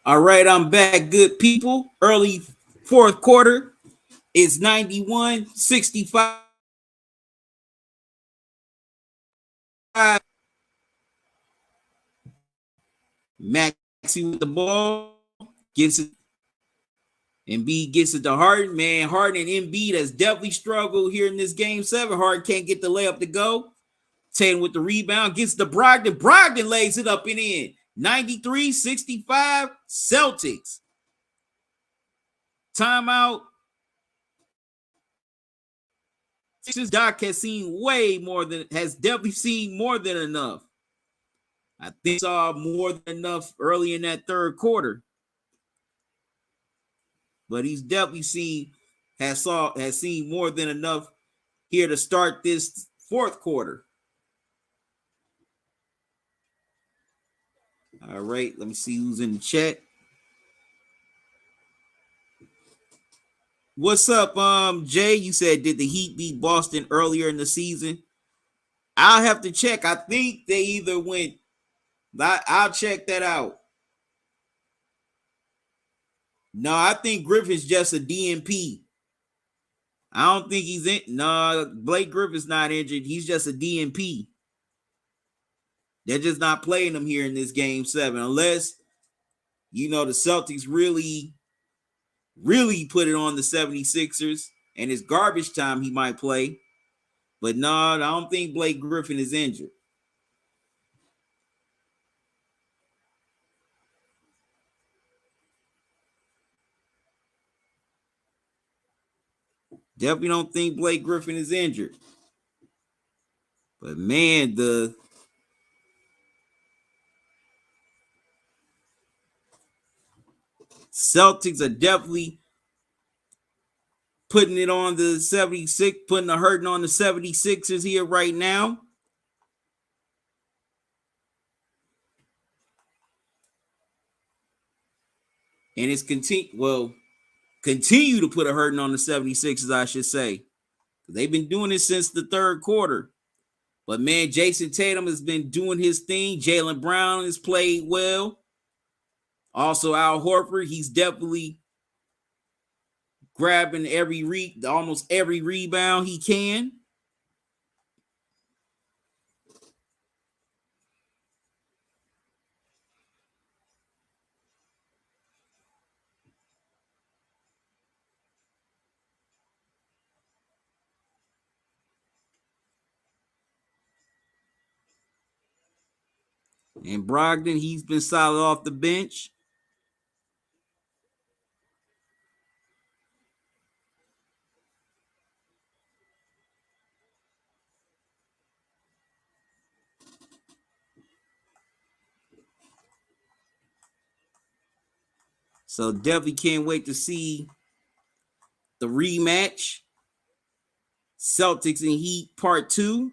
All right, I'm back, good people. Early fourth quarter. It's 91-65. Maxi with the ball. Gets it. Embiid gets it to Harden. Man, Harden and Embiid has definitely struggled here in this game 7. Harden can't get the layup to go. Tatum with the rebound. Gets to Brogdon. Brogdon lays it up and in. 93-65 Celtics. Timeout. Doc has definitely seen more than enough. I think saw more than enough early in that third quarter. But he's definitely has seen more than enough here to start this fourth quarter. All right, let me see who's in the chat. What's up, Jay? You said, did the Heat beat Boston earlier in the season? I'll have to check. I think they either went. I'll check that out. No, I think Griffin's just a DNP. I don't think he's in. No, Blake Griffin's not injured. He's just a DNP. They're just not playing him here in this game 7, unless the Celtics really put it on the 76ers and it's garbage time he might play. But no, I don't think Blake Griffin is injured. Definitely don't think Blake Griffin is injured. But man, the Celtics are definitely putting it on the 76, putting the hurting on the 76ers here right now. And it's continue to put a hurting on the 76ers, I should say. They've been doing it since the third quarter. But man, Jason Tatum has been doing his thing. Jaylen Brown has played well. Also, Al Horford, he's definitely grabbing almost every rebound he can. And Brogdon, he's been solid off the bench. So definitely can't wait to see the rematch. Celtics and Heat Part 2.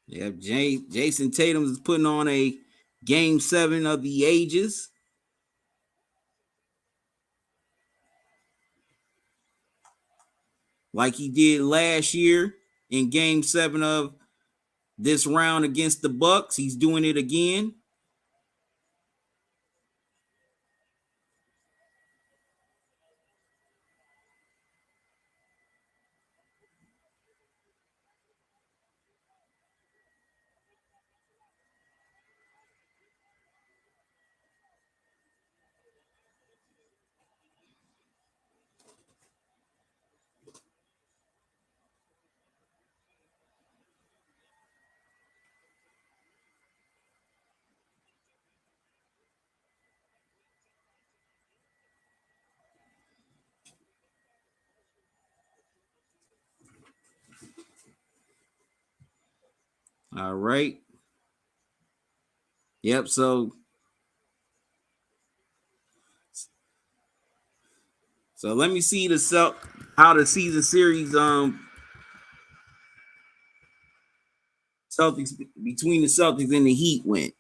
Yeah, Jason Tatum is putting on a game 7 of the ages. Like he did last year in game 7 of this round against the Bucks. He's doing it again. All right. Yep. So let me see how the season series Celtics between the Celtics and the Heat went.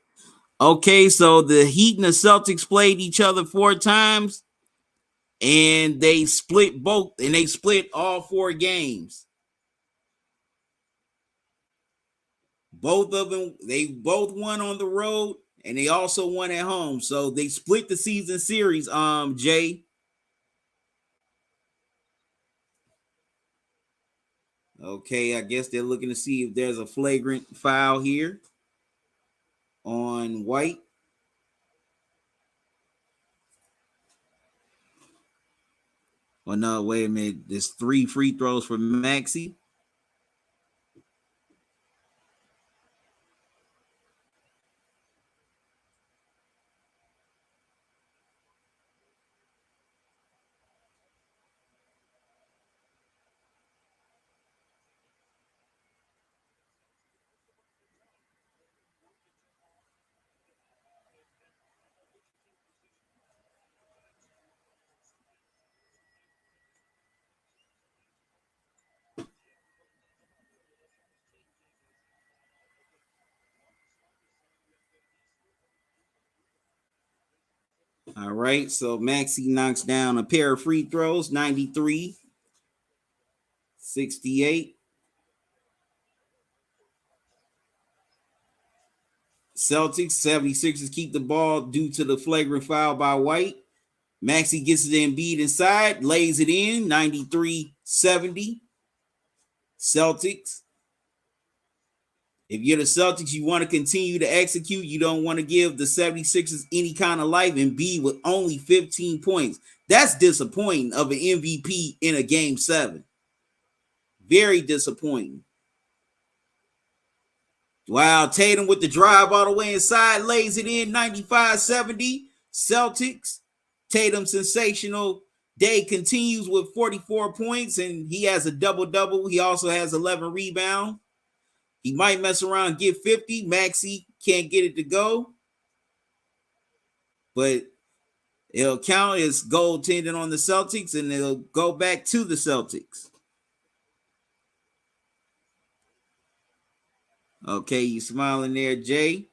Okay, so the Heat and the Celtics played each other 4 times, and they split all 4 games. Both of them, they both won on the road, and they also won at home. So they split the season series. Jay. Okay, I guess they're looking to see if there's a flagrant foul here on White. Well, no, wait a minute. There's 3 free throws for Maxey. All right, so Maxey knocks down a pair of free throws, 93-68. Celtics, 76ers keep the ball due to the flagrant foul by White. Maxey gets it Embiid inside, lays it in, 93-70. Celtics. If you're the Celtics, you want to continue to execute. You don't want to give the 76ers any kind of life. And B with only 15 points. That's disappointing of an MVP in a game 7. Very disappointing. Wow, Tatum with the drive all the way inside, lays it in, 95-70. Celtics. Tatum's sensational day continues with 44 points, and he has a double-double. He also has 11 rebounds. He might mess around and get 50. Maxey can't get it to go. But it'll count as goaltending on the Celtics, and it'll go back to the Celtics. Okay, you smiling there, Jay.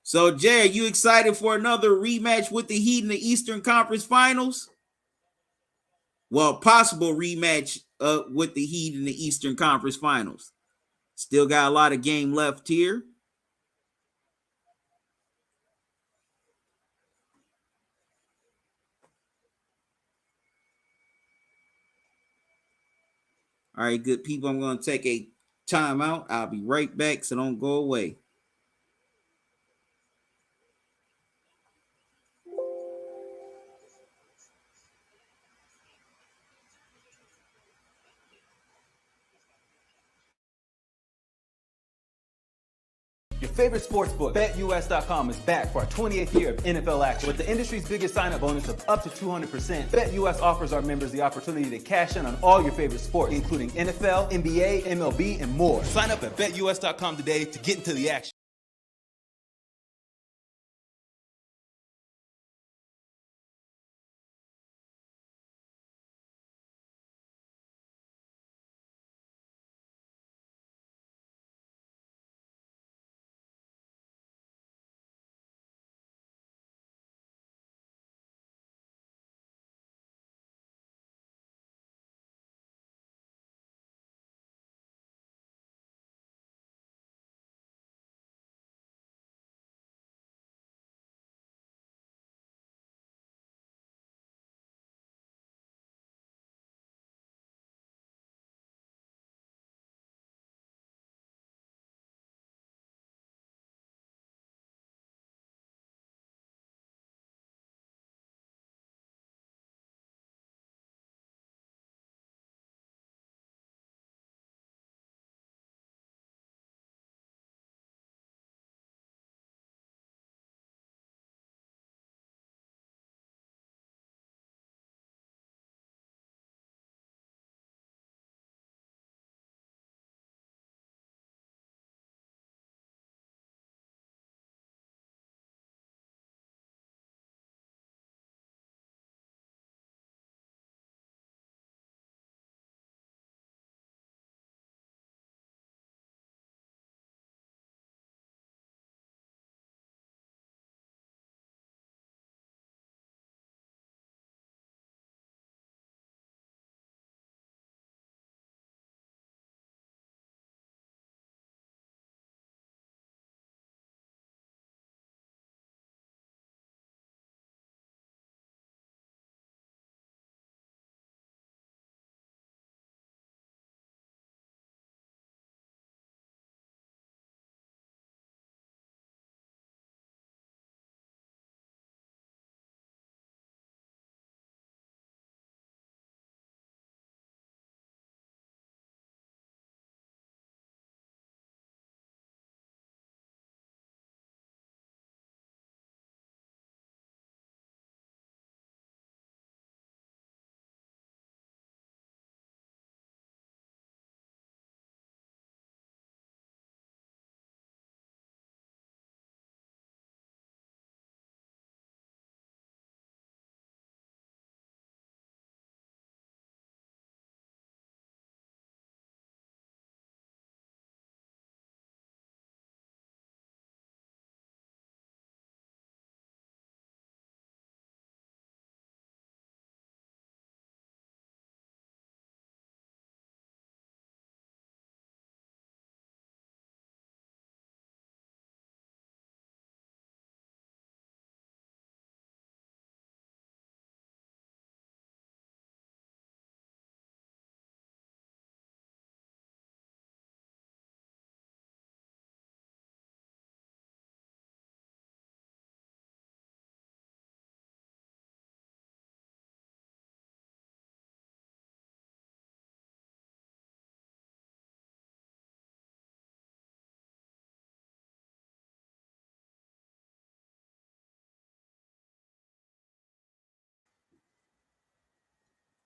So, Jay, are you excited for another rematch with the Heat in the Eastern Conference Finals? Well, possible rematch with the Heat in the Eastern Conference Finals. Still got a lot of game left here. All right, good people, I'm going to take a timeout. I'll be right back, so don't go away. Your favorite sportsbook, BetUS.com, is back for our 28th year of NFL action. With the industry's biggest sign-up bonus of up to 200%, BetUS offers our members the opportunity to cash in on all your favorite sports, including NFL, NBA, MLB, and more. Sign up at BetUS.com today to get into the action.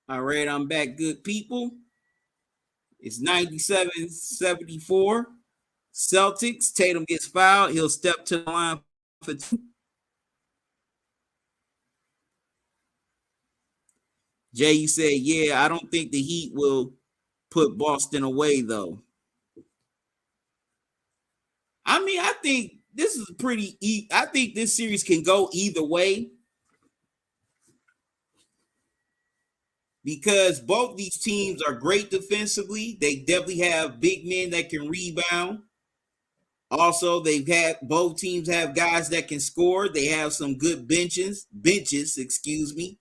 All right, I'm back, good people. It's 97-74. Celtics. Tatum gets fouled. He'll step to the line for two. Jay, you said, yeah, I don't think the Heat will put Boston away, though. I mean, I think this is I think this series can go either way because both these teams are great defensively. They definitely have big men that can rebound. Also, both teams have guys that can score. They have some good benches, excuse me.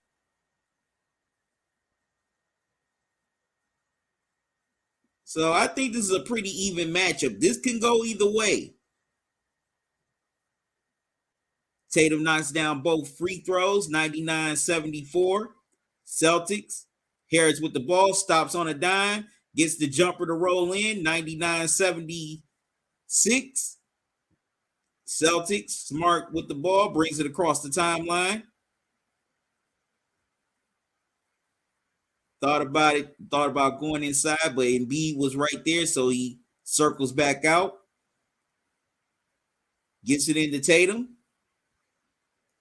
So I think this is a pretty even matchup. This can go either way. Tatum knocks down both free throws, 99-74. Celtics. Harris with the ball, stops on a dime, gets the jumper to roll in, 99-76. Celtics, Smart with the ball, brings it across the timeline. Thought about going inside, but Embiid was right there, so he circles back out. Gets it into Tatum.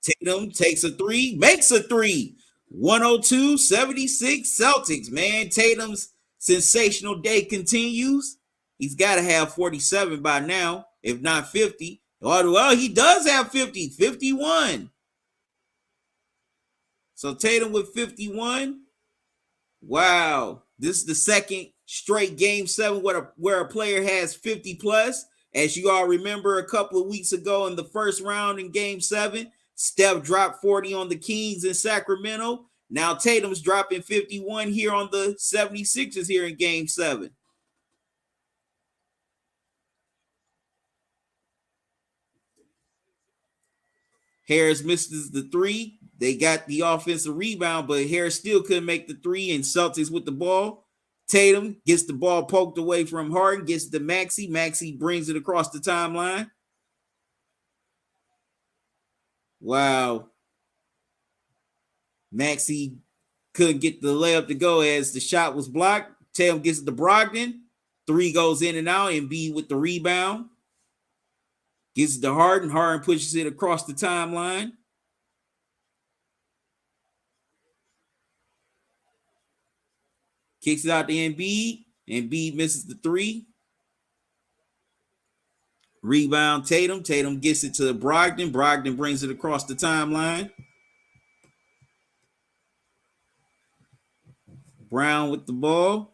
Tatum takes a three, makes a three. 102-76 Celtics, man. Tatum's sensational day continues. He's got to have 47 by now, if not 50. Well, he does have 50, 51. So Tatum with 51. Wow. This is the second straight game 7 where a player has 50 plus. As you all remember, a couple of weeks ago in the first round in game 7, Steph dropped 40 on the Kings in Sacramento. Now Tatum's dropping 51 here on the 76ers here in game 7. Harris misses the three. They got the offensive rebound, but Harris still couldn't make the three, and Celtics with the ball. Tatum gets the ball poked away from Harden, gets the Maxey. Maxey brings it across the timeline. Wow. Maxey couldn't get the layup to go as the shot was blocked. Tatum gets it to Brogdon. Three goes in and out, and Embiid with the rebound. Gets it to Harden. Harden pushes it across the timeline. Kicks it out to Embiid. Embiid misses the three. Rebound Tatum. Tatum gets it to Brogdon. Brogdon brings it across the timeline. Brown with the ball.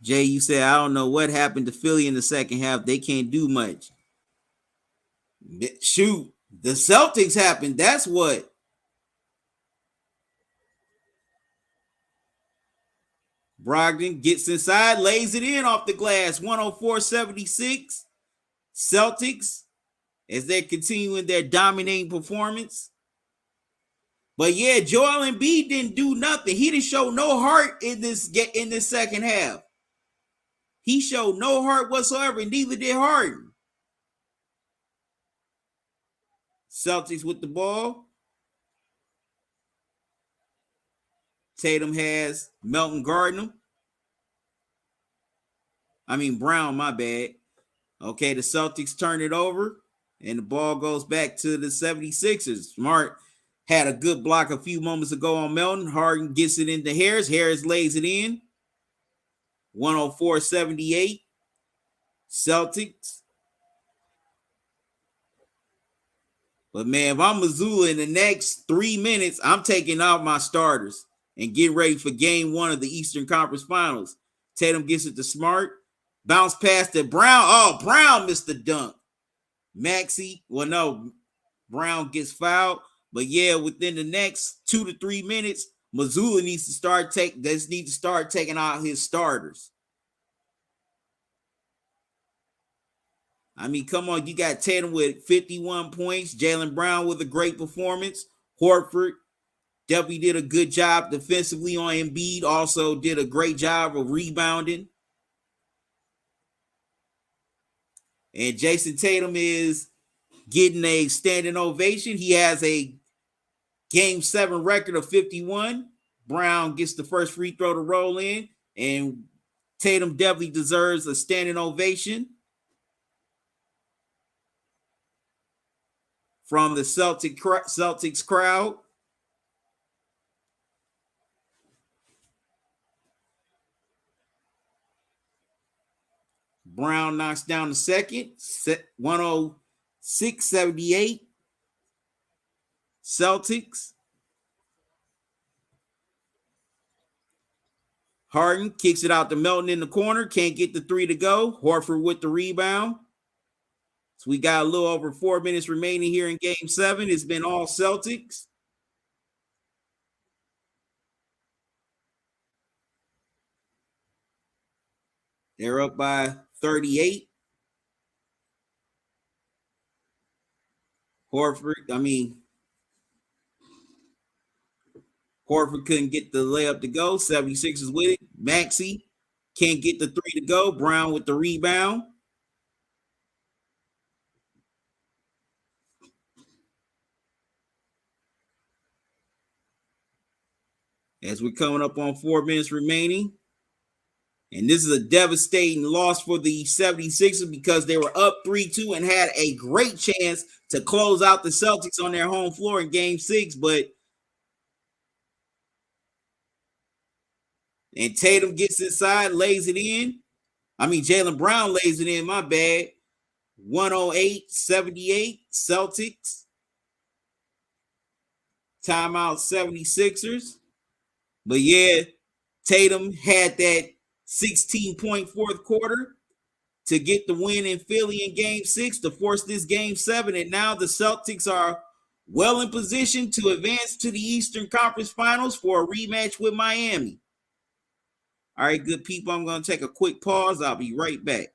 Jay, you said, I don't know what happened to Philly in the second half. They can't do much. Shoot, the Celtics happened. That's what. Brogdon gets inside, lays it in off the glass. 104-76. Celtics, as they're continuing their dominating performance. But yeah, Joel Embiid didn't do nothing. He didn't show no heart in this second half. He showed no heart whatsoever, and neither did Harden. Celtics with the ball. Tatum has Melton guarding him. Brown, my bad. Okay, the Celtics turn it over, and the ball goes back to the 76ers. Smart had a good block a few moments ago on Melton. Harden gets it into Harris. Harris lays it in. 104-78. Celtics. But man, if I'm Missoula in the next 3 minutes, I'm taking out my starters and getting ready for game 1 of the Eastern Conference Finals. Tatum gets it to Smart. Bounce past to Brown. Oh, Brown missed the dunk. Maxey. Well, no, Brown gets fouled. But yeah, within the next 2 to 3 minutes, Missoula needs to start taking out his starters. Come on, you got Tatum with 51 points, Jaylen Brown with a great performance, Horford definitely did a good job defensively on Embiid, also did a great job of rebounding. And Jason Tatum is getting a standing ovation. He has a Game 7 record of 51. Brown gets the first free throw to roll in, and Tatum definitely deserves a standing ovation from the Celtics crowd. Brown knocks down the second, 106-78. Celtics. Harden kicks it out to Melton in the corner. Can't get the three to go. Horford with the rebound. So we got a little over 4 minutes remaining here in game 7. It's been all Celtics. They're up by 38. Horford couldn't get the layup to go. 76ers with it. Maxey can't get the three to go. Brown with the rebound. As we're coming up on 4 minutes remaining. And this is a devastating loss for the 76ers because they were up 3-2 and had a great chance to close out the Celtics on their home floor in game 6. And Tatum gets inside, lays it in. Jaylen Brown lays it in, my bad. 108-78 Celtics. Timeout 76ers. But yeah, Tatum had that 16-point fourth quarter to get the win in Philly in game 6 to force this game 7. And now the Celtics are well in position to advance to the Eastern Conference Finals for a rematch with Miami. All right, good people, I'm going to take a quick pause. I'll be right back.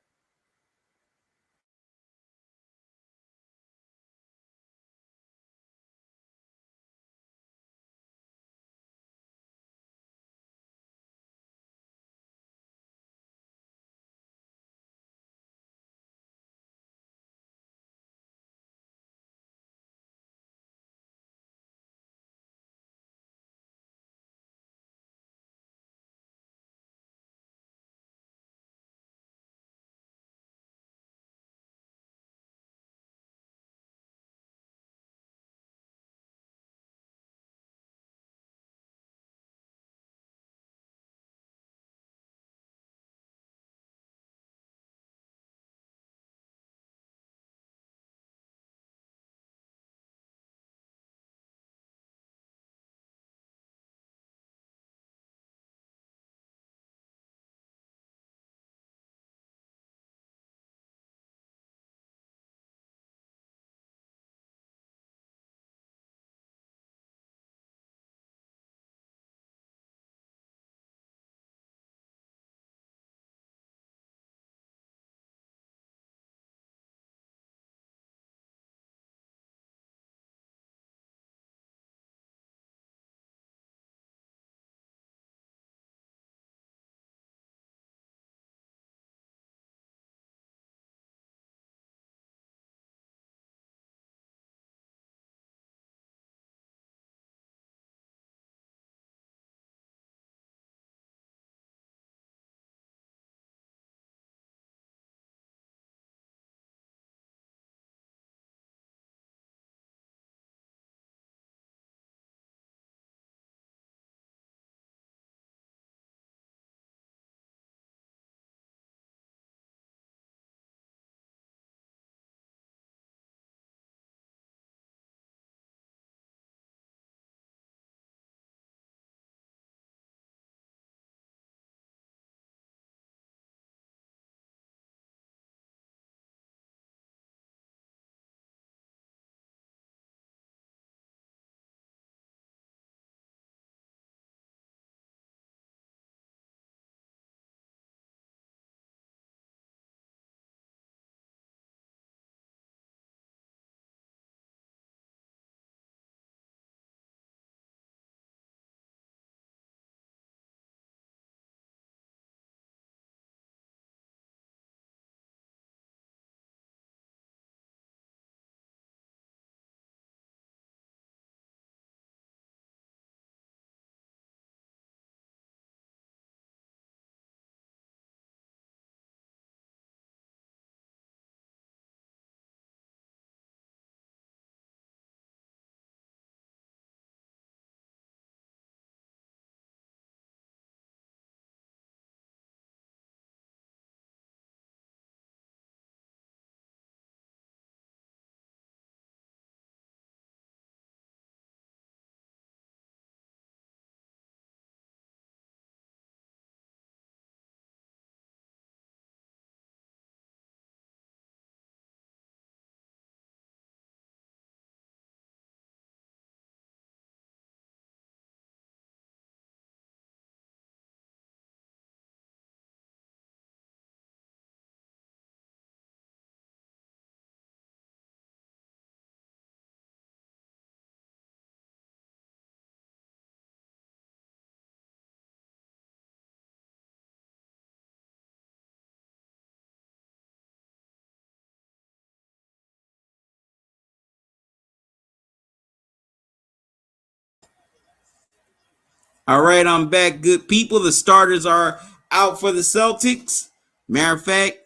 All right, I'm back, good people. The starters are out for the Celtics. Matter of fact,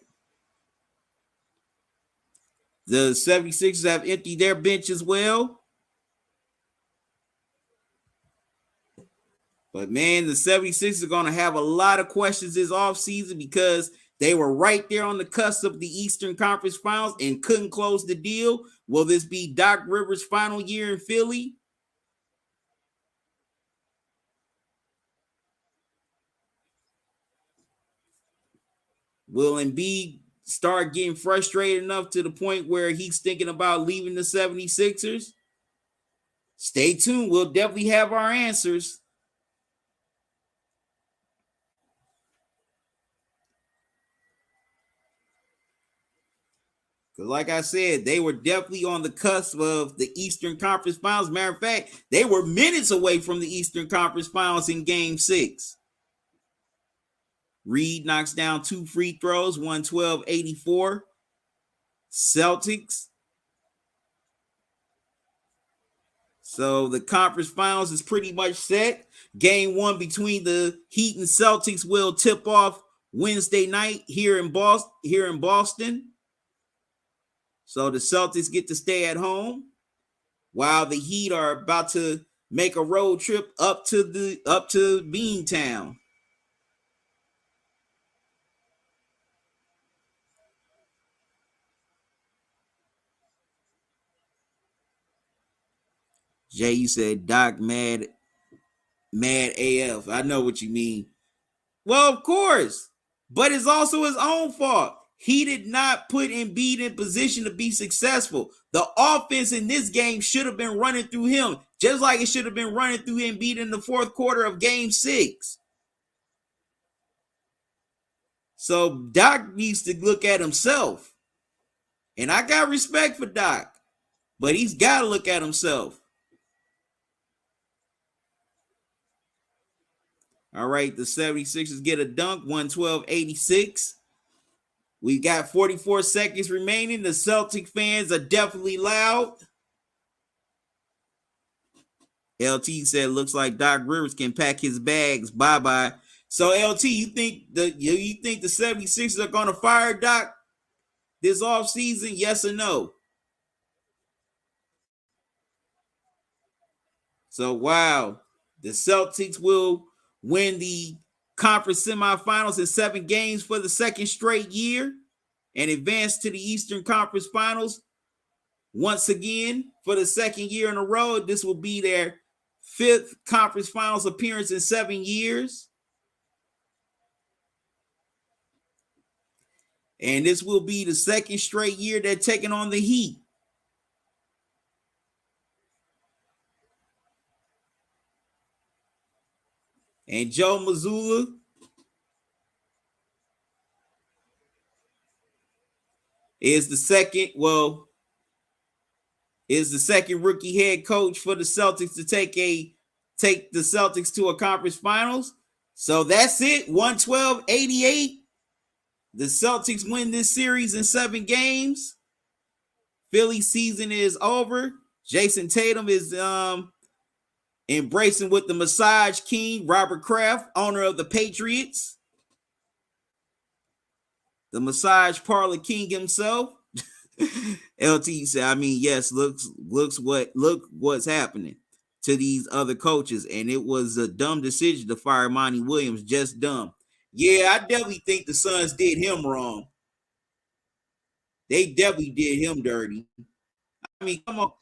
the 76ers have emptied their bench as well. But man, the 76ers are going to have a lot of questions this offseason because they were right there on the cusp of the Eastern Conference Finals and couldn't close the deal. Will this be Doc Rivers' final year in Philly? Will Embiid start getting frustrated enough to the point where he's thinking about leaving the 76ers? Stay tuned. We'll definitely have our answers. Because like I said, they were definitely on the cusp of the Eastern Conference Finals. Matter of fact, they were minutes away from the Eastern Conference Finals in Game 6. Reed knocks down 2 free throws, 112-84. Celtics. So the conference finals is pretty much set. Game 1 between the Heat and Celtics will tip off Wednesday night here in Boston. So the Celtics get to stay at home while the Heat are about to make a road trip up to Beantown. Jay, you said Doc mad AF. I know what you mean. Well, of course, but it's also his own fault. He did not put Embiid in position to be successful. The offense in this game should have been running through him, just like it should have been running through Embiid in the fourth quarter of Game 6. So Doc needs to look at himself. And I got respect for Doc, but he's got to look at himself. All right, the 76ers get a dunk, 112-86. We got 44 seconds remaining. The Celtic fans are definitely loud. LT said, looks like Doc Rivers can pack his bags. Bye-bye. So, LT, you think the 76ers are going to fire Doc this offseason? Yes or no? So, wow. The Celtics will win the conference semifinals in 7 games for the second straight year and advance to the Eastern Conference Finals once again for the second year in a row. This will be their 5th conference finals appearance in 7 years. And this will be the second straight year they're taking on the Heat. And Joe Mazzulla is the second rookie head coach for the Celtics to take the Celtics to a conference finals. So that's it. 112-88. The Celtics win this series in 7 games. Philly season is over. Jason Tatum is embracing with the massage king, Robert Kraft, owner of the Patriots. The massage parlor king himself. LT said, I mean, yes, look what's happening to these other coaches. And it was a dumb decision to fire Monty Williams, just dumb. Yeah, I definitely think the Suns did him wrong. They definitely did him dirty. I mean, come on.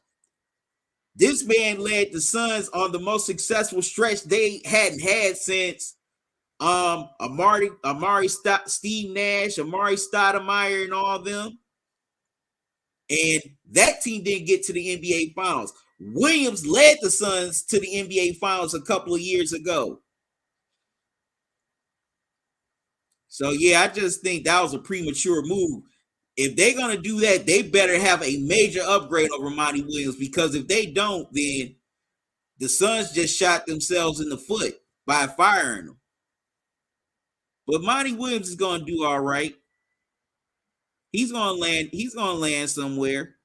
This man led the Suns on the most successful stretch they hadn't had since Steve Nash, Amari Stoudemire, and all them. And that team didn't get to the NBA Finals. Williams led the Suns to the NBA Finals a couple of years ago. So, yeah, I just think that was a premature move. If they're going to do that, they better have a major upgrade over Monty Williams, because if they don't, then the Suns just shot themselves in the foot by firing him. But Monty Williams is going to do all right. He's going to land somewhere.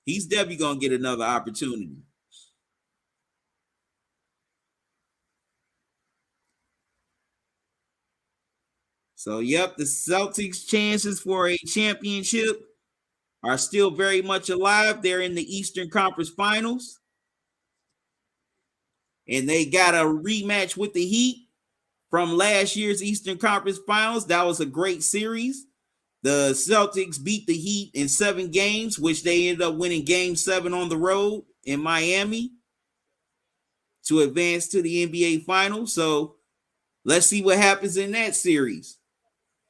He's definitely going to get another opportunity. So, yep, the Celtics' chances for a championship are still very much alive. They're in the Eastern Conference Finals, and they got a rematch with the Heat from last year's Eastern Conference Finals. That was a great series. The Celtics beat the Heat in 7 games, which they ended up winning game 7 on the road in Miami to advance to the NBA Finals. So let's see what happens in that series.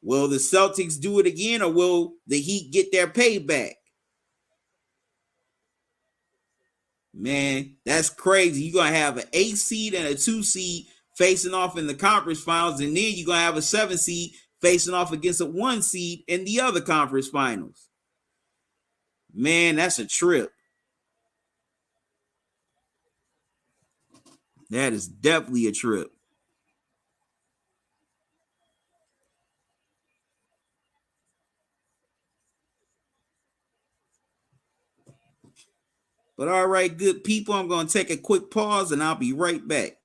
Will the Celtics do it again, or will the Heat get their payback? Man, that's crazy. You're going to have an 8 seed and a 2 seed facing off in the conference finals, and then you're going to have a 7 seed facing off against a 1 seed in the other conference finals. Man, that's a trip. That is definitely a trip. But all right, good people, I'm going to take a quick pause and I'll be right back.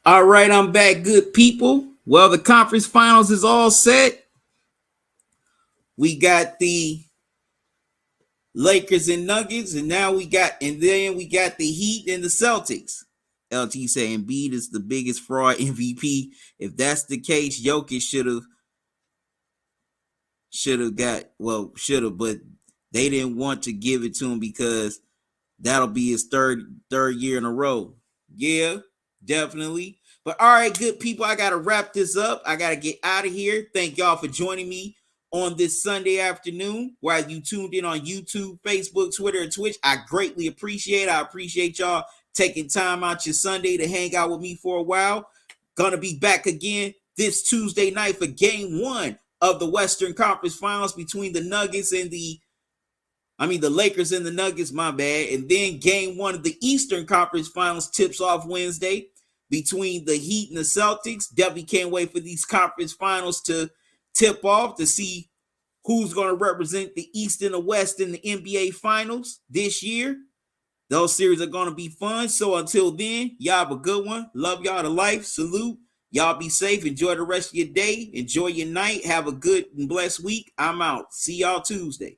All right, I'm back, good people. Well, the conference finals is all set. We got the Lakers and Nuggets, and then we got the Heat and the Celtics. LT saying Embiid is the biggest fraud MVP. If that's the case, Jokic should have, but they didn't want to give it to him because that'll be his third year in a row. Yeah, definitely. But all right, good people, I gotta wrap this up. I gotta get out of here. Thank y'all for joining me on this Sunday afternoon, while you tuned in on YouTube, Facebook, Twitter, and Twitch. I greatly appreciate it. I appreciate y'all taking time out your Sunday to hang out with me for a while. Gonna be back again this Tuesday night for game 1 of the Western Conference Finals between the Lakers and the Nuggets, my bad. And then game 1 of the Eastern Conference Finals tips off Wednesday between the Heat and the Celtics. Definitely can't wait for these conference finals to tip off to see who's going to represent the East and the West in the NBA Finals this year. Those series are going to be fun. So until then, y'all have a good one. Love y'all to life. Salute. Y'all be safe. Enjoy the rest of your day. Enjoy your night. Have a good and blessed week. I'm out. See y'all Tuesday.